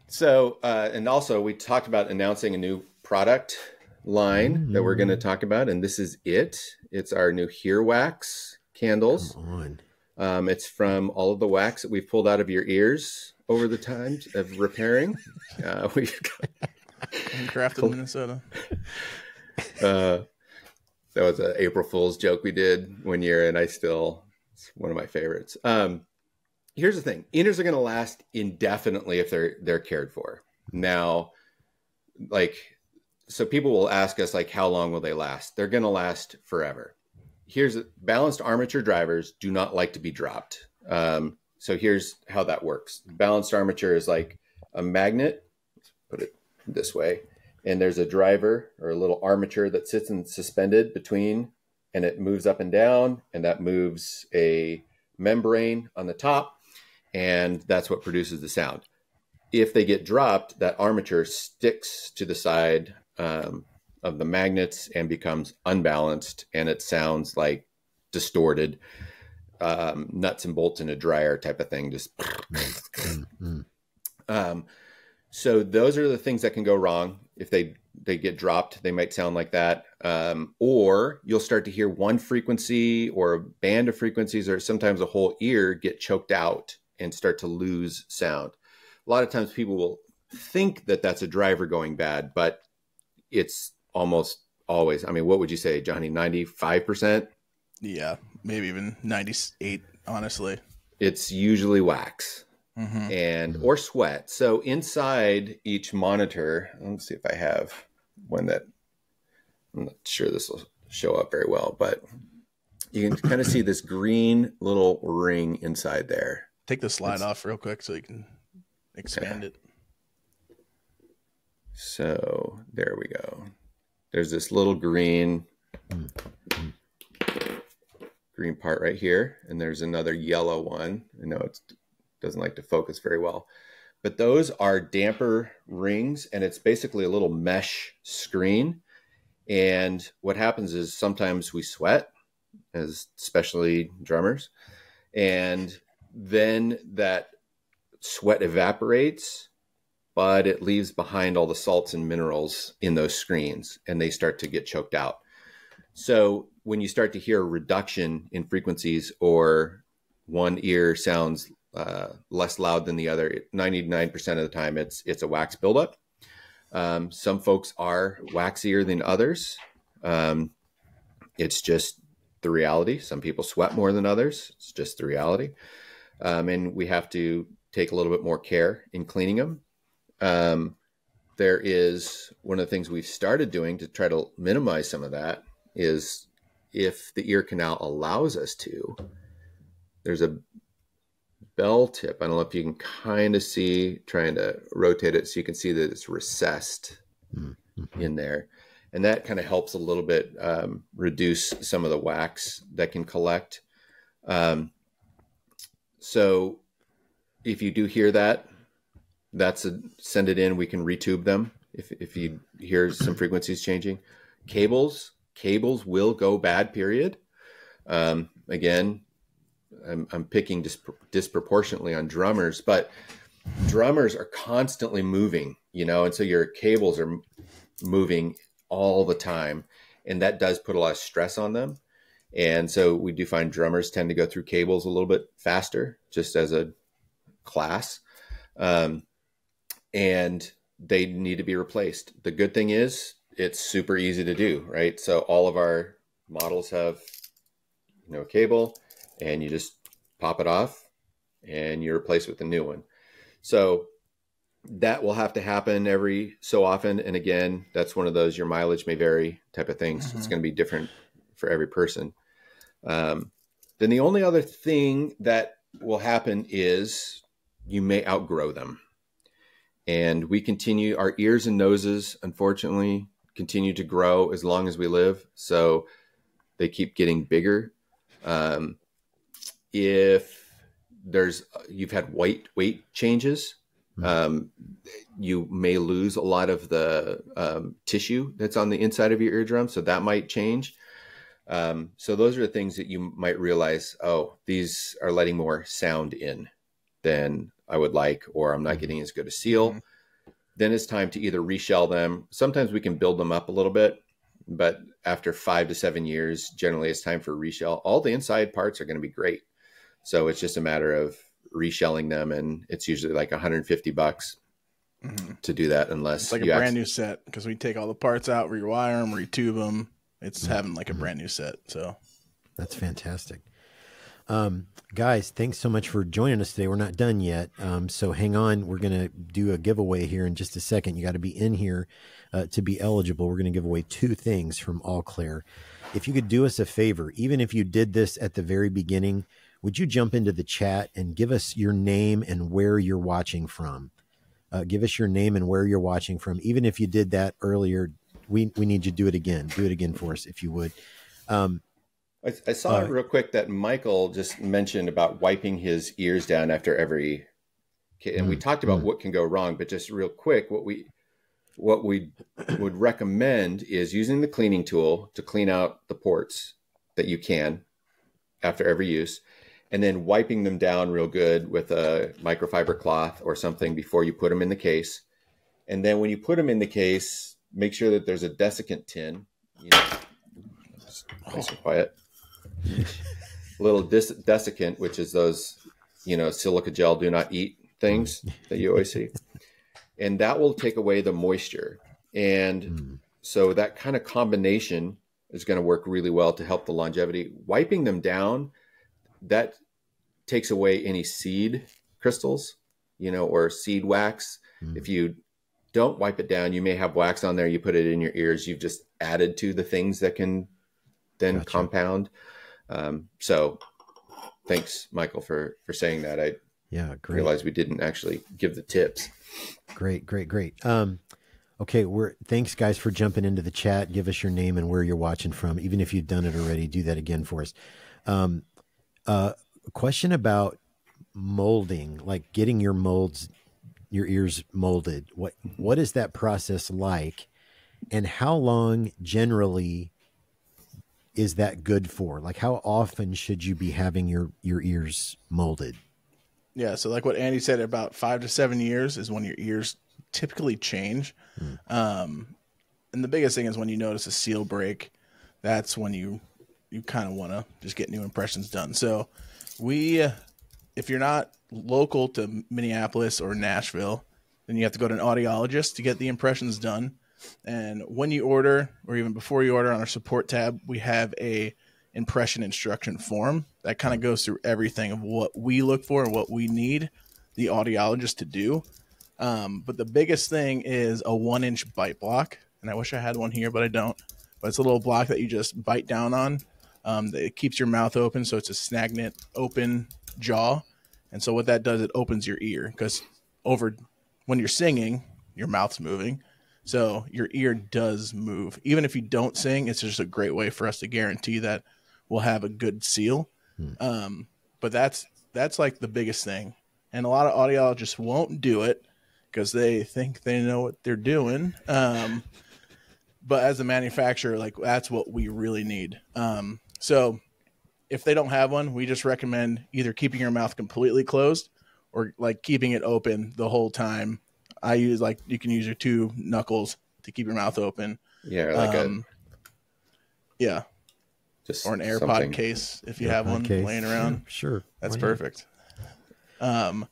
S2: So, and also we talked about announcing a new product line that we're going to talk about, and this is it. It's our new Hear Wax candles.
S1: Come on.
S2: It's from all of the wax that we've pulled out of your ears over the times of repairing. We've
S3: Crafted in Minnesota.
S2: That was an April Fool's joke we did one year, and it's one of my favorites. Here's the thing: in-ears are going to last indefinitely if they're cared for. Now, so people will ask us, like, how long will they last? They're going to last forever. Balanced armature drivers do not like to be dropped. So here's how that works. Balanced armature is like a magnet. Let's put it this way. And there's a driver or a little armature that sits and suspended between, and it moves up and down, and that moves a membrane on the top, and that's what produces the sound. If they get dropped, that armature sticks to the side of the magnets and becomes unbalanced, and it sounds like distorted, nuts and bolts in a dryer type of thing. Just so those are the things that can go wrong. If they get dropped, they might sound like that. Or you'll start to hear one frequency or a band of frequencies, or sometimes a whole ear get choked out and start to lose sound. A lot of times people will think that that's a driver going bad, but it's almost always, I mean, what would you say, Johnny, 95%?
S3: Yeah, maybe even 98, honestly.
S2: It's usually wax. Or sweat. So inside each monitor, let's see if I have one that, I'm not sure this will show up very well, but you can kind of see this green little ring inside there.
S3: Take the slide off real quick so you can expand it.
S2: So there we go. There's this little green part right here, and there's another yellow one. I know it doesn't like to focus very well, but those are damper rings, and it's basically a little mesh screen. And what happens is sometimes we sweat, especially drummers, and then that sweat evaporates, but it leaves behind all the salts and minerals in those screens, and they start to get choked out. So when you start to hear a reduction in frequencies, or one ear sounds less loud than the other, 99% of the time it's a wax buildup. Some folks are waxier than others. It's just the reality. Some people sweat more than others. It's just the reality. And we have to take a little bit more care in cleaning them. There is one of the things we've started doing to try to minimize some of that is, if the ear canal allows us to, there's a bell tip. I don't know if you can kind of see, trying to rotate it so you can see that it's recessed in there. And that kind of helps a little bit reduce some of the wax that can collect. So if you do hear that, send it in. We can retube them if you hear some frequencies changing. Cables will go bad, period. Again, I'm picking disproportionately on drummers, but drummers are constantly moving, and so your cables are moving all the time, and that does put a lot of stress on them. And so we do find drummers tend to go through cables a little bit faster, just as a class. And they need to be replaced. The good thing is it's super easy to do, right? So all of our models have, a cable, and you just pop it off and you replace with a new one. So that will have to happen every so often. And again, that's one of those, your mileage may vary type of things. Mm-hmm. It's going to be different for every person. Then the only other thing that will happen is you may outgrow them. And our ears and noses, unfortunately, continue to grow as long as we live. So they keep getting bigger. If you've had weight changes, you may lose a lot of the tissue that's on the inside of your eardrum. So that might change. So those are the things that you might realize, these are letting more sound in than I would like, or I'm not getting as good a seal. Then it's time to either reshell them. Sometimes we can build them up a little bit, but after 5 to 7 years, generally it's time for reshelling. All the inside parts are going to be great. So it's just a matter of reshelling them, and it's usually like $150 to do that, unless
S3: it's like a brand new set, because we take all the parts out, rewire them, retube them. It's having like a brand new set. So
S1: that's fantastic. Guys, thanks so much for joining us today. We're not done yet. So hang on. We're going to do a giveaway here in just a second. You got to be in here to be eligible. We're going to give away 2 things from Alclair. If you could do us a favor, even if you did this at the very beginning, would you jump into the chat and give us your name and where you're watching from? Give us your name and where you're watching from. Even if you did that earlier, we need you to do it again. Do it again for us, if you would.
S2: I saw real quick that Michael just mentioned about wiping his ears down after every, and we talked about what can go wrong, but just real quick, what we would recommend is using the cleaning tool to clean out the ports that you can after every use, and then wiping them down real good with a microfiber cloth or something before you put them in the case. And then when you put them in the case, make sure that there's a desiccant tin, nice and quiet. A little desiccant, which is those, silica gel do not eat things that you always see. And that will take away the moisture. And so that kind of combination is going to work really well to help the longevity. Wiping them down, that takes away any seed crystals, or seed wax. If you don't wipe it down, you may have wax on there. You put it in your ears. You've just added to the things that can then compound. So thanks, Michael, for saying that. I realized we didn't actually give the tips.
S1: Great. Okay. Thanks guys for jumping into the chat. Give us your name and where you're watching from. Even if you've done it already, do that again for us. A question about molding, like getting your ears molded. What is that process like, and how long generally is that good for? Like, how often should you be having your ears molded?
S3: Yeah. So like what Andy said, about 5 to 7 years is when your ears typically change. And the biggest thing is when you notice a seal break, that's when you kind of want to just get new impressions done. So if you're not local to Minneapolis or Nashville, then you have to go to an audiologist to get the impressions done. And when you order, or even before you order, on our support tab, we have a impression instruction form that kind of goes through everything of what we look for and what we need the audiologist to do. But the biggest thing is a 1-inch bite block. And I wish I had one here, but I don't. But it's a little block that you just bite down on. It keeps your mouth open, so it's a stagnant, open jaw. And so what that does, it opens your ear, because when you're singing, your mouth's moving. So your ear does move. Even if you don't sing, it's just a great way for us to guarantee that we'll have a good seal. But that's like the biggest thing. And a lot of audiologists won't do it because they think they know what they're doing. But but as a manufacturer, like that's what we really need. So if they don't have one, we just recommend either keeping your mouth completely closed or like keeping it open the whole time. I use like, you can use your 2 knuckles to keep your mouth open.
S2: Yeah. Like
S3: yeah.
S2: just
S3: Or an AirPod
S2: something.
S3: case if you have one
S1: case.
S3: laying around.
S1: Yeah, sure.
S3: That's
S1: Why not?
S3: perfect. And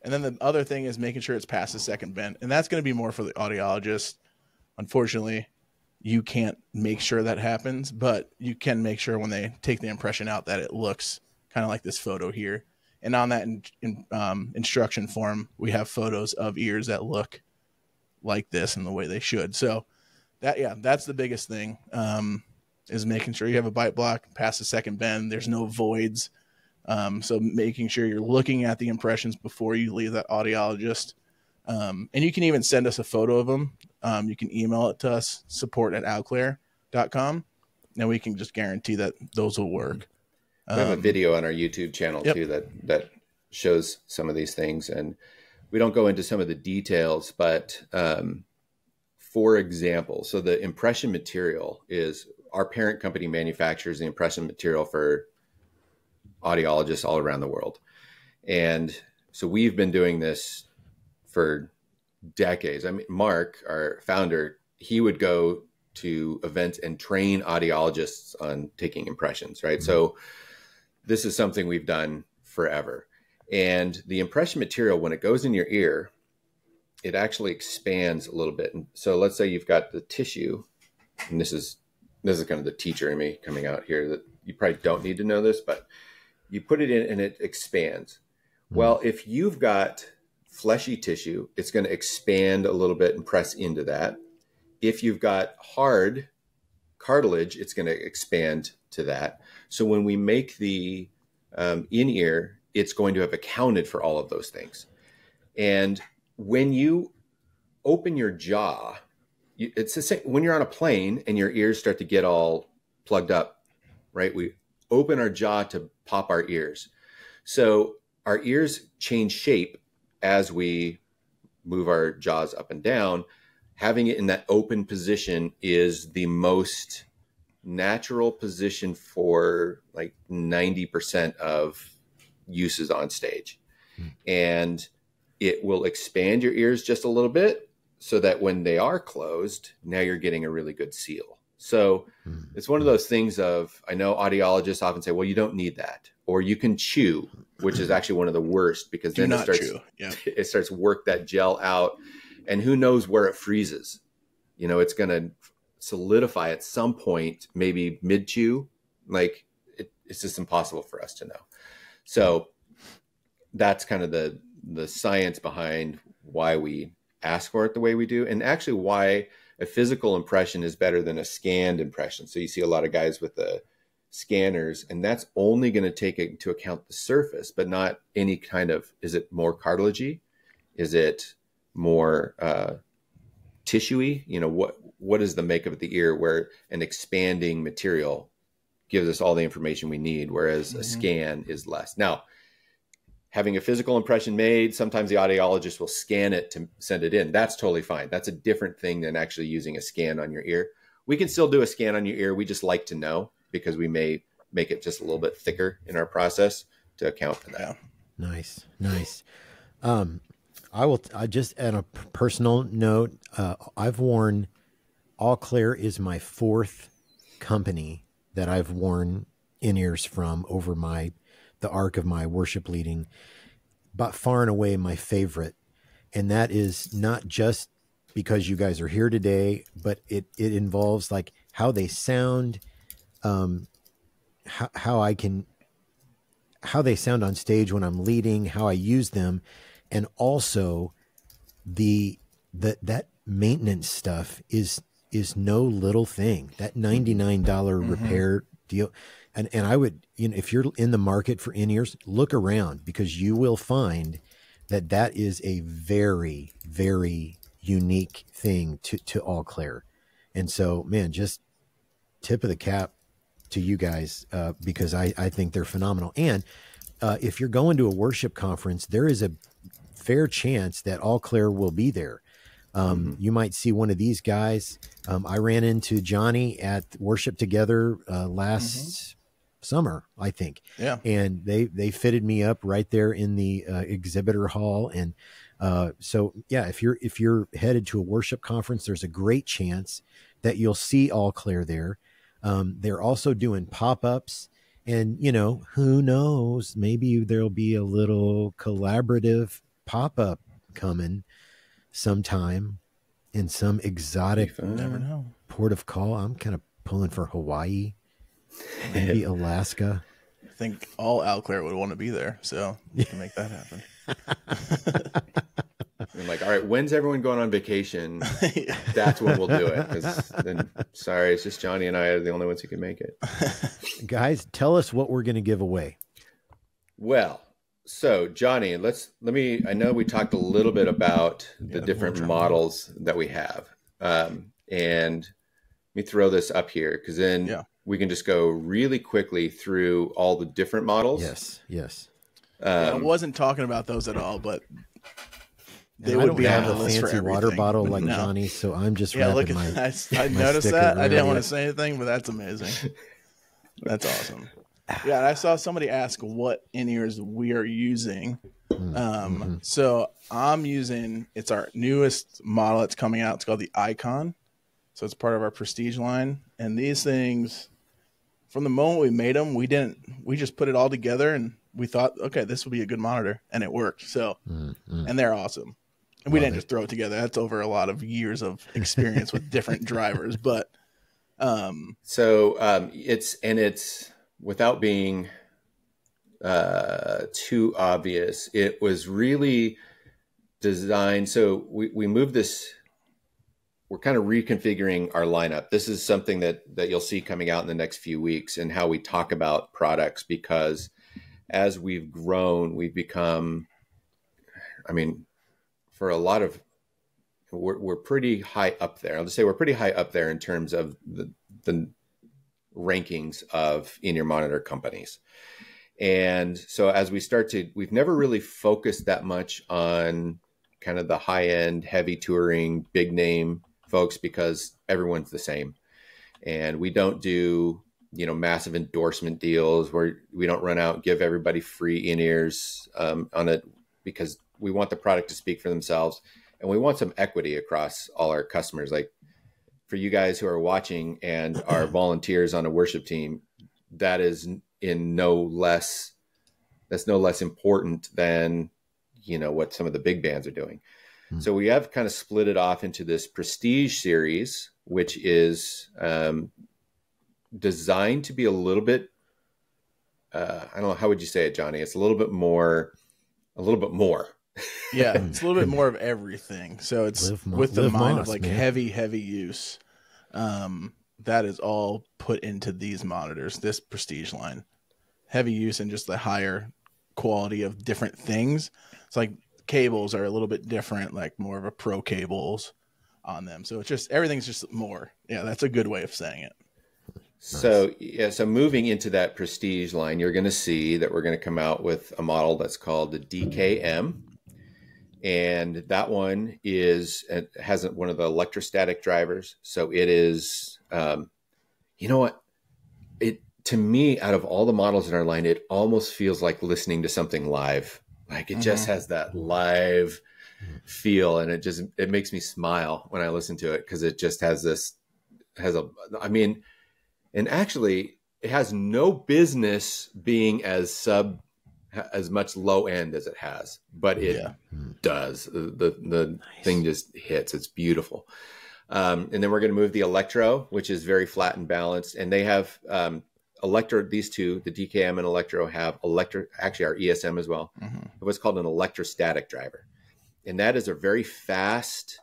S3: then the other thing is making sure it's past the second bend. And that's going to be more for the audiologist. Unfortunately, you can't make sure that happens, but you can make sure when they take the impression out that it looks kind of like this photo here. And on that instruction form, we have photos of ears that look like this and the way they should. So that's the biggest thing, is making sure you have a bite block past the second bend. There's no voids. So making sure you're looking at the impressions before you leave that audiologist. And you can even send us a photo of them. You can email it to us, support@alclair.com, and we can just guarantee that those will work.
S2: We have a video on our YouTube channel
S3: Yep.
S2: too that shows some of these things, and we don't go into some of the details, but for example, so the impression material is our parent company manufactures the impression material for audiologists all around the world. And so we've been doing this for decades. I mean, Mark, our founder, he would go to events and train audiologists on taking impressions, right? Mm-hmm. So this is something we've done forever. And the impression material, when it goes in your ear, it actually expands a little bit. And so let's say you've got the tissue, and this is kind of the teacher in me coming out here, that you probably don't need to know this, but you put it in and it expands. Mm-hmm. Well, if you've got fleshy tissue, it's going to expand a little bit and press into that. If you've got hard cartilage, it's going to expand to that. So when we make the in-ear, it's going to have accounted for all of those things. And when you open your jaw, it's the same when you're on a plane and your ears start to get all plugged up, right? We open our jaw to pop our ears. So our ears change shape as we move our jaws up and down. Having it in that open position is the most natural position for like 90% of uses on stage. And it will expand your ears just a little bit so that when they are closed, now you're getting a really good seal. So it's one of those things of, I know audiologists often say, well, you don't need that. Or you can chew, which is actually one of the worst, because then it starts to work that gel out, and who knows where it freezes. You know, it's going to solidify at some point, maybe mid-chew. Like it's just impossible for us to know. So that's kind of the science behind why we ask for it the way we do, and actually why a physical impression is better than a scanned impression. So you see a lot of guys with the scanners, and that's only going to take into account the surface, but not any kind of, is it more cartilagey? Is it more tissuey? You know, what is the makeup of the ear, where an expanding material gives us all the information we need, whereas a scan is less. Now, having a physical impression made, sometimes the audiologist will scan it to send it in. That's totally fine. That's a different thing than actually using a scan on your ear. We can still do a scan on your ear. We just like to know, because we may make it just a little bit thicker in our process to account for that.
S1: Nice. I just, on a personal note, I've worn, Alclair is my 4th company that I've worn in-ears from over the arc of my worship leading, but far and away my favorite. And that is not just because you guys are here today, but it involves like how they sound, how they sound on stage when I'm leading, how I use them. And also that maintenance stuff is no little thing. That $99 repair deal. And I would, if you're in the market for in-ears, look around, because you will find that is a very, very unique thing to Alclair. And so, man, just tip of the cap to you guys, because I think they're phenomenal. And if you're going to a worship conference, there is a fair chance that Alclair will be there. You might see one of these guys. I ran into Johnny at Worship Together last summer, I think.
S3: Yeah.
S1: And they fitted me up right there in the exhibitor hall. And so, yeah, if you're headed to a worship conference, there's a great chance that you'll see Alclair there. They're also doing pop-ups. And, you know, who knows, maybe there'll be a little collaborative pop-up coming sometime in some exotic
S3: Never know.
S1: port of call. I'm kind of pulling for Hawaii, maybe Alaska.
S3: I think all Alclair would want to be there, so you can make that happen.
S2: I'm like, all right, when's everyone going on vacation? That's when we'll do it. 'Cause then, sorry, it's just Johnny and I are the only ones who can make it.
S1: Guys, tell us what we're going to give away.
S2: Well, so Johnny, I know we talked a little bit about the different models that we have. And let me throw this up here, because then we can just go really quickly through all the different models.
S1: Yes.
S3: I wasn't talking about those at all, but they
S1: would
S3: would be
S1: have
S3: on the
S1: a
S3: list for
S1: fancy
S3: everything.
S1: water bottle like
S3: No.
S1: Johnny, so I'm just
S3: Yeah, look
S1: wrapping
S3: at
S1: my
S3: that. I noticed
S1: sticker
S3: that. I didn't
S1: around
S3: want
S1: it.
S3: to say anything, but that's amazing. That's awesome. Yeah, and I saw somebody ask what in-ears we are using. So I'm using, it's our newest model. It's coming out. It's called the Icon. So it's part of our Prestige line. And these things, from the moment we made them, we just put it all together and we thought, okay, this will be a good monitor. And it worked. So, and they're awesome. And we didn't just throw it together. That's over a lot of years of experience with different drivers. But
S2: it's without being too obvious, it was really designed. So we moved this. We're kind of reconfiguring our lineup. This is something that you'll see coming out in the next few weeks, and how we talk about products, because as we've grown, we've become, I mean, for a lot of, we're pretty high up there. I'll just say we're pretty high up there in terms of the rankings of in-ear monitor companies. And so as we've never really focused that much on kind of the high end, heavy touring, big name folks, because everyone's the same. And we don't do, massive endorsement deals where we don't run out and give everybody free in-ears on it, because we want the product to speak for themselves. And we want some equity across all our customers. Like, for you guys who are watching and are volunteers on a worship team, that's no less important than, what some of the big bands are doing. So we have kind of split it off into this Prestige series, which is designed to be a little bit, I don't know, how would you say it, Johnny? It's a little bit more.
S3: Yeah, it's a little bit more of everything. So it's with the mind of like heavy use. That is all put into these monitors, this Prestige line. Heavy use and just the higher quality of different things. It's like cables are a little bit different, like more of a pro cables on them. So it's just, everything's just more. Yeah, that's a good way of saying it.
S2: So, so moving into that Prestige line, you're going to see that we're going to come out with a model that's called the DKM. And that one has one of the electrostatic drivers. So it is, you know what? To me, out of all the models in our line, it almost feels like listening to something live. Like, it just has that live feel, and it makes me smile when I listen to it, because it just and actually it has no business being as much low end as it has, but it does. The thing just hits. It's beautiful. And then we're going to move the Electro, which is very flat and balanced. And they have Electro, these two, the DKM and Electro, have actually our ESM as well, what's called an electrostatic driver. And that is a very fast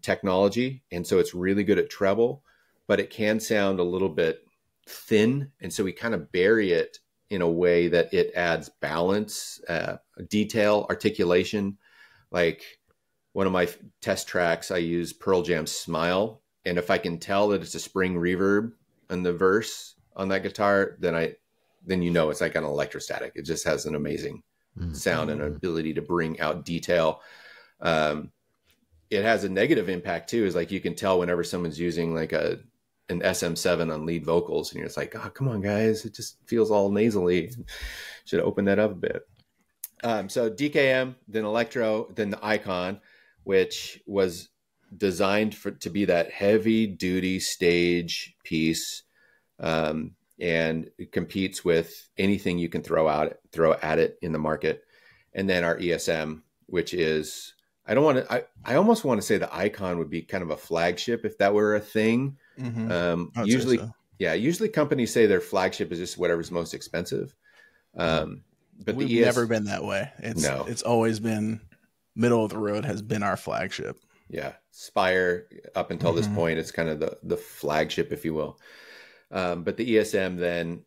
S2: technology. And so it's really good at treble, but it can sound a little bit thin. And so we kind of bury it in a way that it adds balance, detail, articulation. Like, one of my test tracks, I use Pearl Jam's Smile. And if I can tell that it's a spring reverb in the verse on that guitar, then it's like an electrostatic. It just has an amazing sound and an ability to bring out detail. it has a negative impact too. Is like you can tell whenever someone's using like an SM7 on lead vocals, and you're just like, oh, come on, guys, it just feels all nasally. Should open that up a bit. So DKM, then Electro, then the Icon, which was designed to be that heavy duty stage piece, and it competes with anything you can throw at it in the market. And then our ESM, which is, I almost want to say the Icon would be kind of a flagship if that were a thing. Usually companies say their flagship is just whatever's most expensive. But
S3: we've never been that way. It's always been middle of the road has been our flagship.
S2: Yeah. Spire up until this point, it's kind of the flagship, if you will. But the ESM then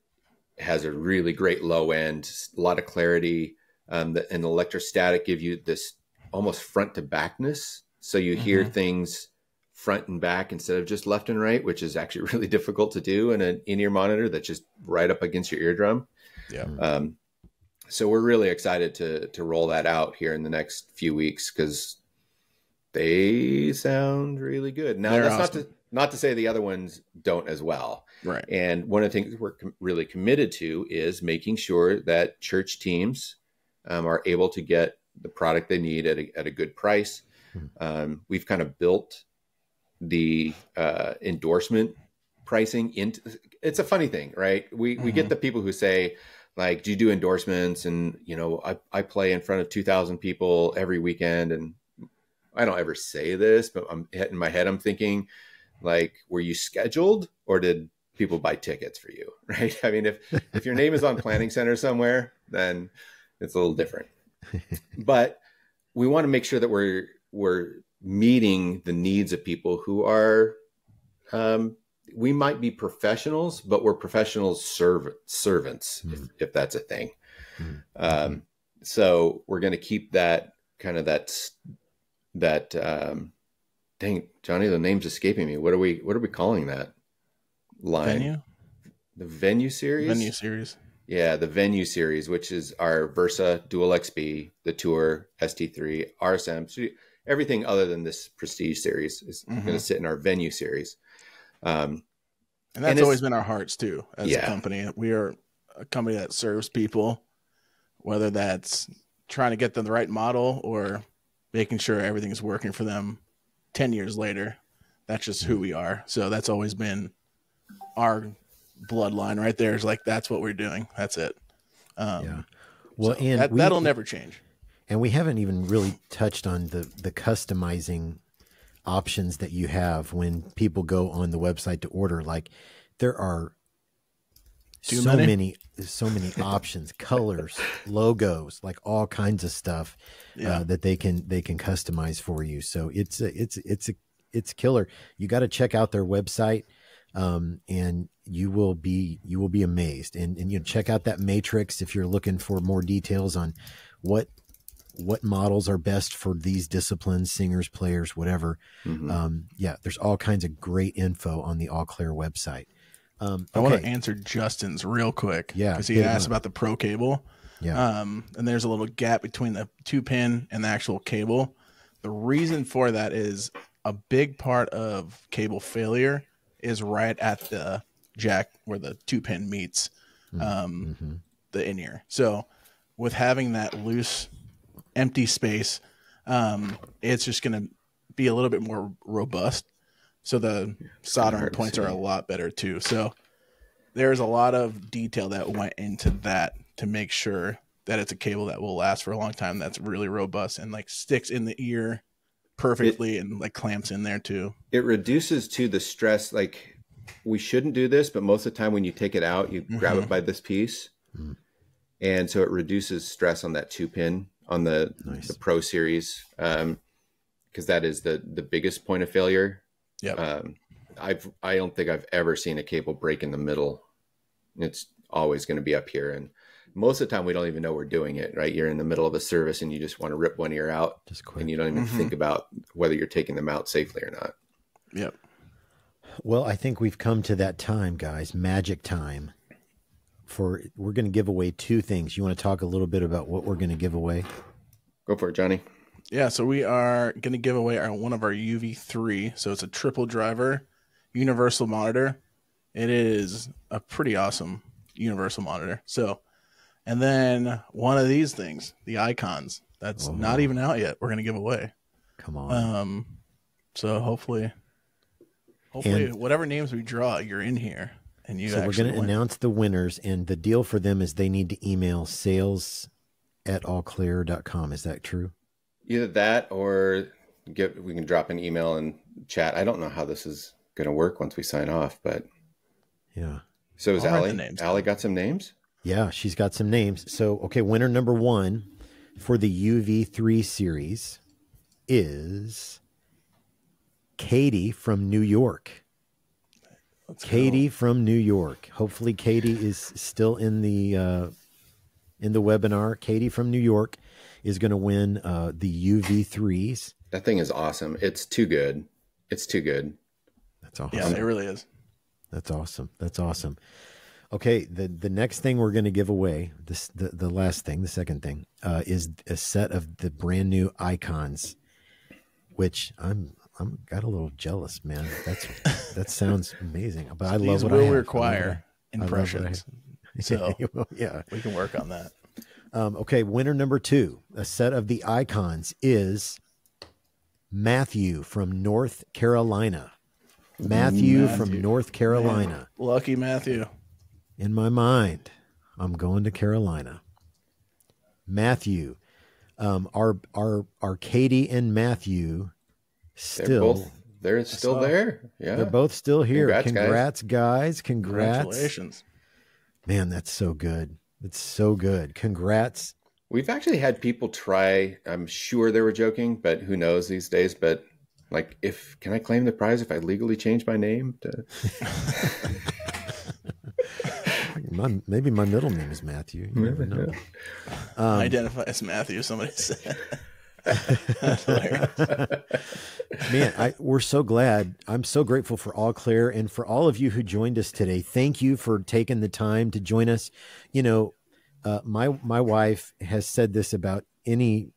S2: has a really great low end, a lot of clarity. And the electrostatic give you this almost front to backness. So you hear things front and back instead of just left and right, which is actually really difficult to do in an in-ear monitor that's just right up against your eardrum.
S3: Yeah.
S2: So we're really excited to roll that out here in the next few weeks because they sound really good. Now, that's awesome. not to say the other ones don't as well.
S3: Right.
S2: And one of the things we're really committed to is making sure that church teams are able to get the product they need at a good price. We've kind of built the endorsement pricing into. It's a funny thing, right? We get the people who say, like, do you do endorsements? And, I play in front of 2,000 people every weekend. And I don't ever say this, but in my head, I'm thinking, like, were you scheduled or did people buy tickets for you? Right. I mean, if your name is on Planning Center somewhere, then it's a little different. But we want to make sure that we're meeting the needs of people who are, we might be professionals, but we're professional servants, if that's a thing. So we're going to keep that kind of dang, Johnny, the name's escaping me. What are we calling that line? The Venue series?
S3: Venue series.
S2: Yeah, the Venue series, which is our Versa Dual XB, the Tour, ST3, RSM. So everything other than this Prestige series is going to sit in our Venue series.
S3: And that's always been our hearts too, as a company. We are a company that serves people, whether that's trying to get them the right model or making sure everything's working for them 10 years later. That's just who we are. So that's always been our bloodline right there. Is like, that's what we're doing. That's it.
S1: Well, so
S3: and that'll never change.
S1: And we haven't even really touched on the customizing options that you have when people go on the website to order. Like, there are so many options, colors, logos, like all kinds of stuff that they can customize for you. So it's killer. You got to check out their website, and you will be amazed. And check out that matrix if you're looking for more details on what models are best for these disciplines, singers, players, whatever. There's all kinds of great info on the Alclair website.
S3: I want to answer Justin's real quick.
S1: Yeah.
S3: Because he asked about the Pro cable.
S1: Yeah.
S3: And there's a little gap between the 2-pin and the actual cable. The reason for that is a big part of cable failure is right at the jack where the 2-pin meets the in-ear. So with having that loose, empty space, it's just going to be a little bit more robust. So the soldering points are a lot better too. So there's a lot of detail that went into that to make sure that it's a cable that will last for a long time. That's really robust and like sticks in the ear perfectly and like clamps in there too.
S2: It reduces to the stress. Like, we shouldn't do this, but most of the time when you take it out, you grab it by this piece. And so it reduces stress on that 2-pin on the Pro series. Because that is the biggest point of failure.
S3: Yeah.
S2: I don't think I've ever seen a cable break in the middle. It's always going to be up here. And most of the time we don't even know we're doing it, right? You're in the middle of a service and you just want to rip one ear out.
S1: Just quick.
S2: And you don't even think about whether you're taking them out safely or not.
S3: Yep.
S1: Well, I think we've come to that time, guys. Magic time. We're going to give away 2 things. You want to talk a little bit about what we're going to give away?
S2: Go for it, Johnny.
S3: Yeah, so we are going to give away one of our UV3. So it's a triple driver universal monitor. It is a pretty awesome universal monitor. So, and then one of these things, the icons, that's not even out yet. We're going to give away.
S1: Come on.
S3: So hopefully and whatever names we draw, you're in here. And you. So
S1: we're going to announce the winners, and the deal for them is they need to email sales@allclair.com. Is that true?
S2: Either that or we can drop an email and chat. I don't know how this is going to work once we sign off, but
S1: yeah.
S2: So is Allie? Allie got some names?
S1: Yeah, she's got some names. So, okay, winner number 1 for the UV3 series is Katie from New York. Katie from New York. Hopefully Katie is still in the webinar. Katie from New York is going to win the UV3s.
S2: That thing is awesome. It's too good. It's too good.
S1: That's awesome.
S3: Yeah, it really is.
S1: That's awesome. That's awesome. Okay, the next thing we're going to give away, the last thing, the second thing, is a set of the brand new icons, which I'm got a little jealous, man. That sounds amazing. But I love what I have.
S3: Will require impressions. So
S1: yeah,
S3: we can work on that.
S1: Okay, winner number 2, a set of the icons is Matthew from North Carolina. Matthew from North Carolina.
S3: Man, lucky Matthew.
S1: In my mind, I'm going to Carolina. Matthew, our Katie and Matthew
S2: they're still there. Yeah,
S1: they're both still here.
S2: Congrats
S1: guys. Congrats.
S3: Congratulations.
S1: Man, that's so good. It's so good. Congrats.
S2: We've actually had people try. I'm sure they were joking, but who knows these days? But like, can I claim the prize if I legally change my name to?
S1: Maybe my middle name is Matthew. You never know.
S3: Identify as Matthew, somebody said.
S1: Man, we're so glad. I'm so grateful for Alclair and for all of you who joined us today. Thank you for taking the time to join us. You know, my wife has said this about any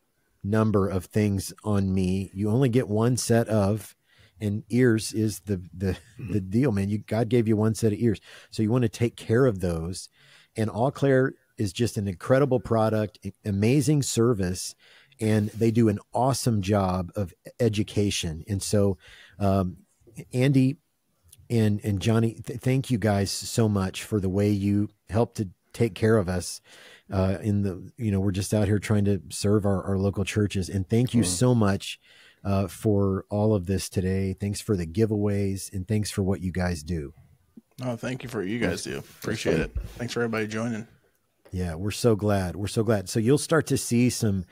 S1: number of things on me. You only get one set of, and ears is the deal, man. God gave you one set of ears, so you want to take care of those. And Alclair is just an incredible product, amazing service, and they do an awesome job of education. And so, Andy and Johnny, thank you guys so much for the way you helped to take care of us. We're just out here trying to serve our local churches. And thank you so much for all of this today. Thanks for the giveaways, and thanks for what you guys do.
S3: Oh, thank you for what you guys do. Appreciate it. Thanks for everybody joining.
S1: Yeah, we're so glad. We're so glad. So you'll start to see some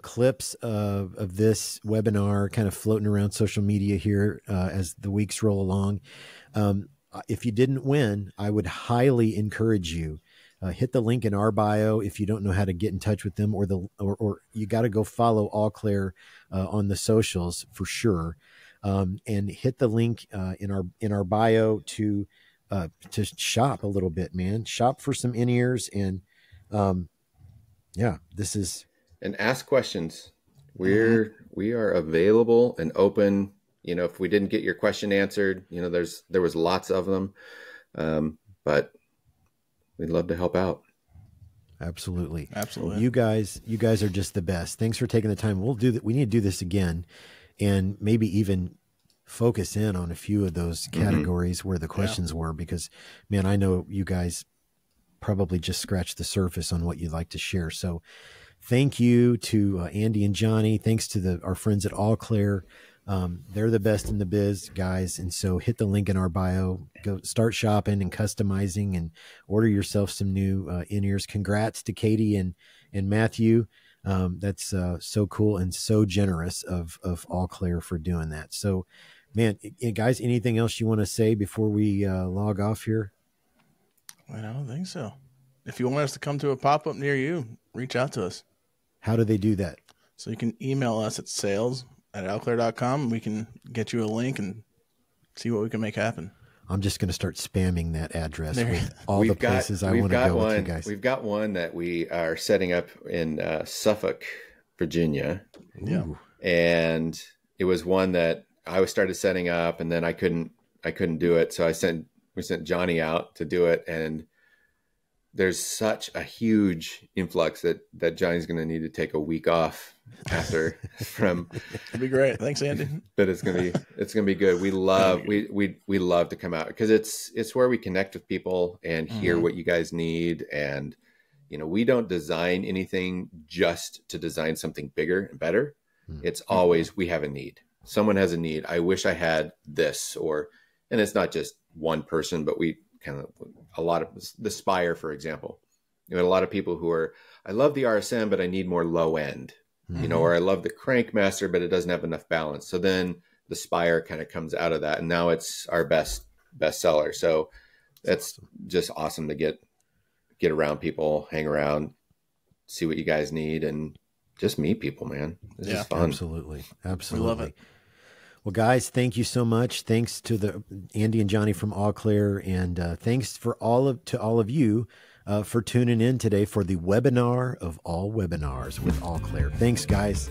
S1: clips of this webinar kind of floating around social media here as the weeks roll along. If you didn't win, I would highly encourage you. Hit the link in our bio if you don't know how to get in touch with them, or you got to go follow Alclair on the socials for sure, and hit the link in our bio to shop a little bit, man. Shop for some in-ears, and this is,
S2: and ask questions. We are available and open. You know, if we didn't get your question answered, you know, there was lots of them, but we'd love to help out.
S1: Absolutely.
S3: Absolutely.
S1: You guys are just the best. Thanks for taking the time. We'll do that. We need to do this again, and maybe even focus in on a few of those categories where the questions were, because man, I know you guys probably just scratched the surface on what you'd like to share. So thank you to Andy and Johnny. Thanks to our friends at Alclair. They're the best in the biz, guys. And so hit the link in our bio, go start shopping and customizing, and order yourself some new in-ears. Congrats to Katie and Matthew. That's so cool and so generous of Alclair for doing that. So, man, guys, anything else you want to say before we log off here?
S3: I don't think so. If you want us to come to a pop-up near you, reach out to us.
S1: How do they do that?
S3: So you can email us at sales@alclair.com. We can get you a link and see what we can make happen.
S1: I'm just going to start spamming that address with all the places I want to go with you guys.
S2: We've got one that we are setting up in Suffolk, Virginia.
S3: Yeah.
S1: Ooh.
S2: And it was one that I started setting up, and then I couldn't do it. So we sent Johnny out to do it. And there's such a huge influx that Johnny's going to need to take a week off after from.
S3: It'd be great. Thanks, Andy.
S2: But it's going to be good. We love to come out because it's where we connect with people and hear what you guys need. And, you know, we don't design anything just to design something bigger and better. It's always, we have a need. Someone has a need. I wish I had this, and it's not just one person, but we kind of, a lot of the Spire, for example, you know, a lot of people who are, I love the RSM, but I need more low end, you know, or I love the Crankmaster, but it doesn't have enough balance. So then the Spire kind of comes out of that, and now it's our best seller. So that's just awesome to get around people, hang around, see what you guys need, and just meet people, man. This is fun.
S1: Absolutely.
S3: We love it.
S1: Well, guys, thank you so much. Thanks to the Andy and Johnny from Alclair, and thanks to all of you for tuning in today for the webinar of all webinars with Alclair. Thanks, guys.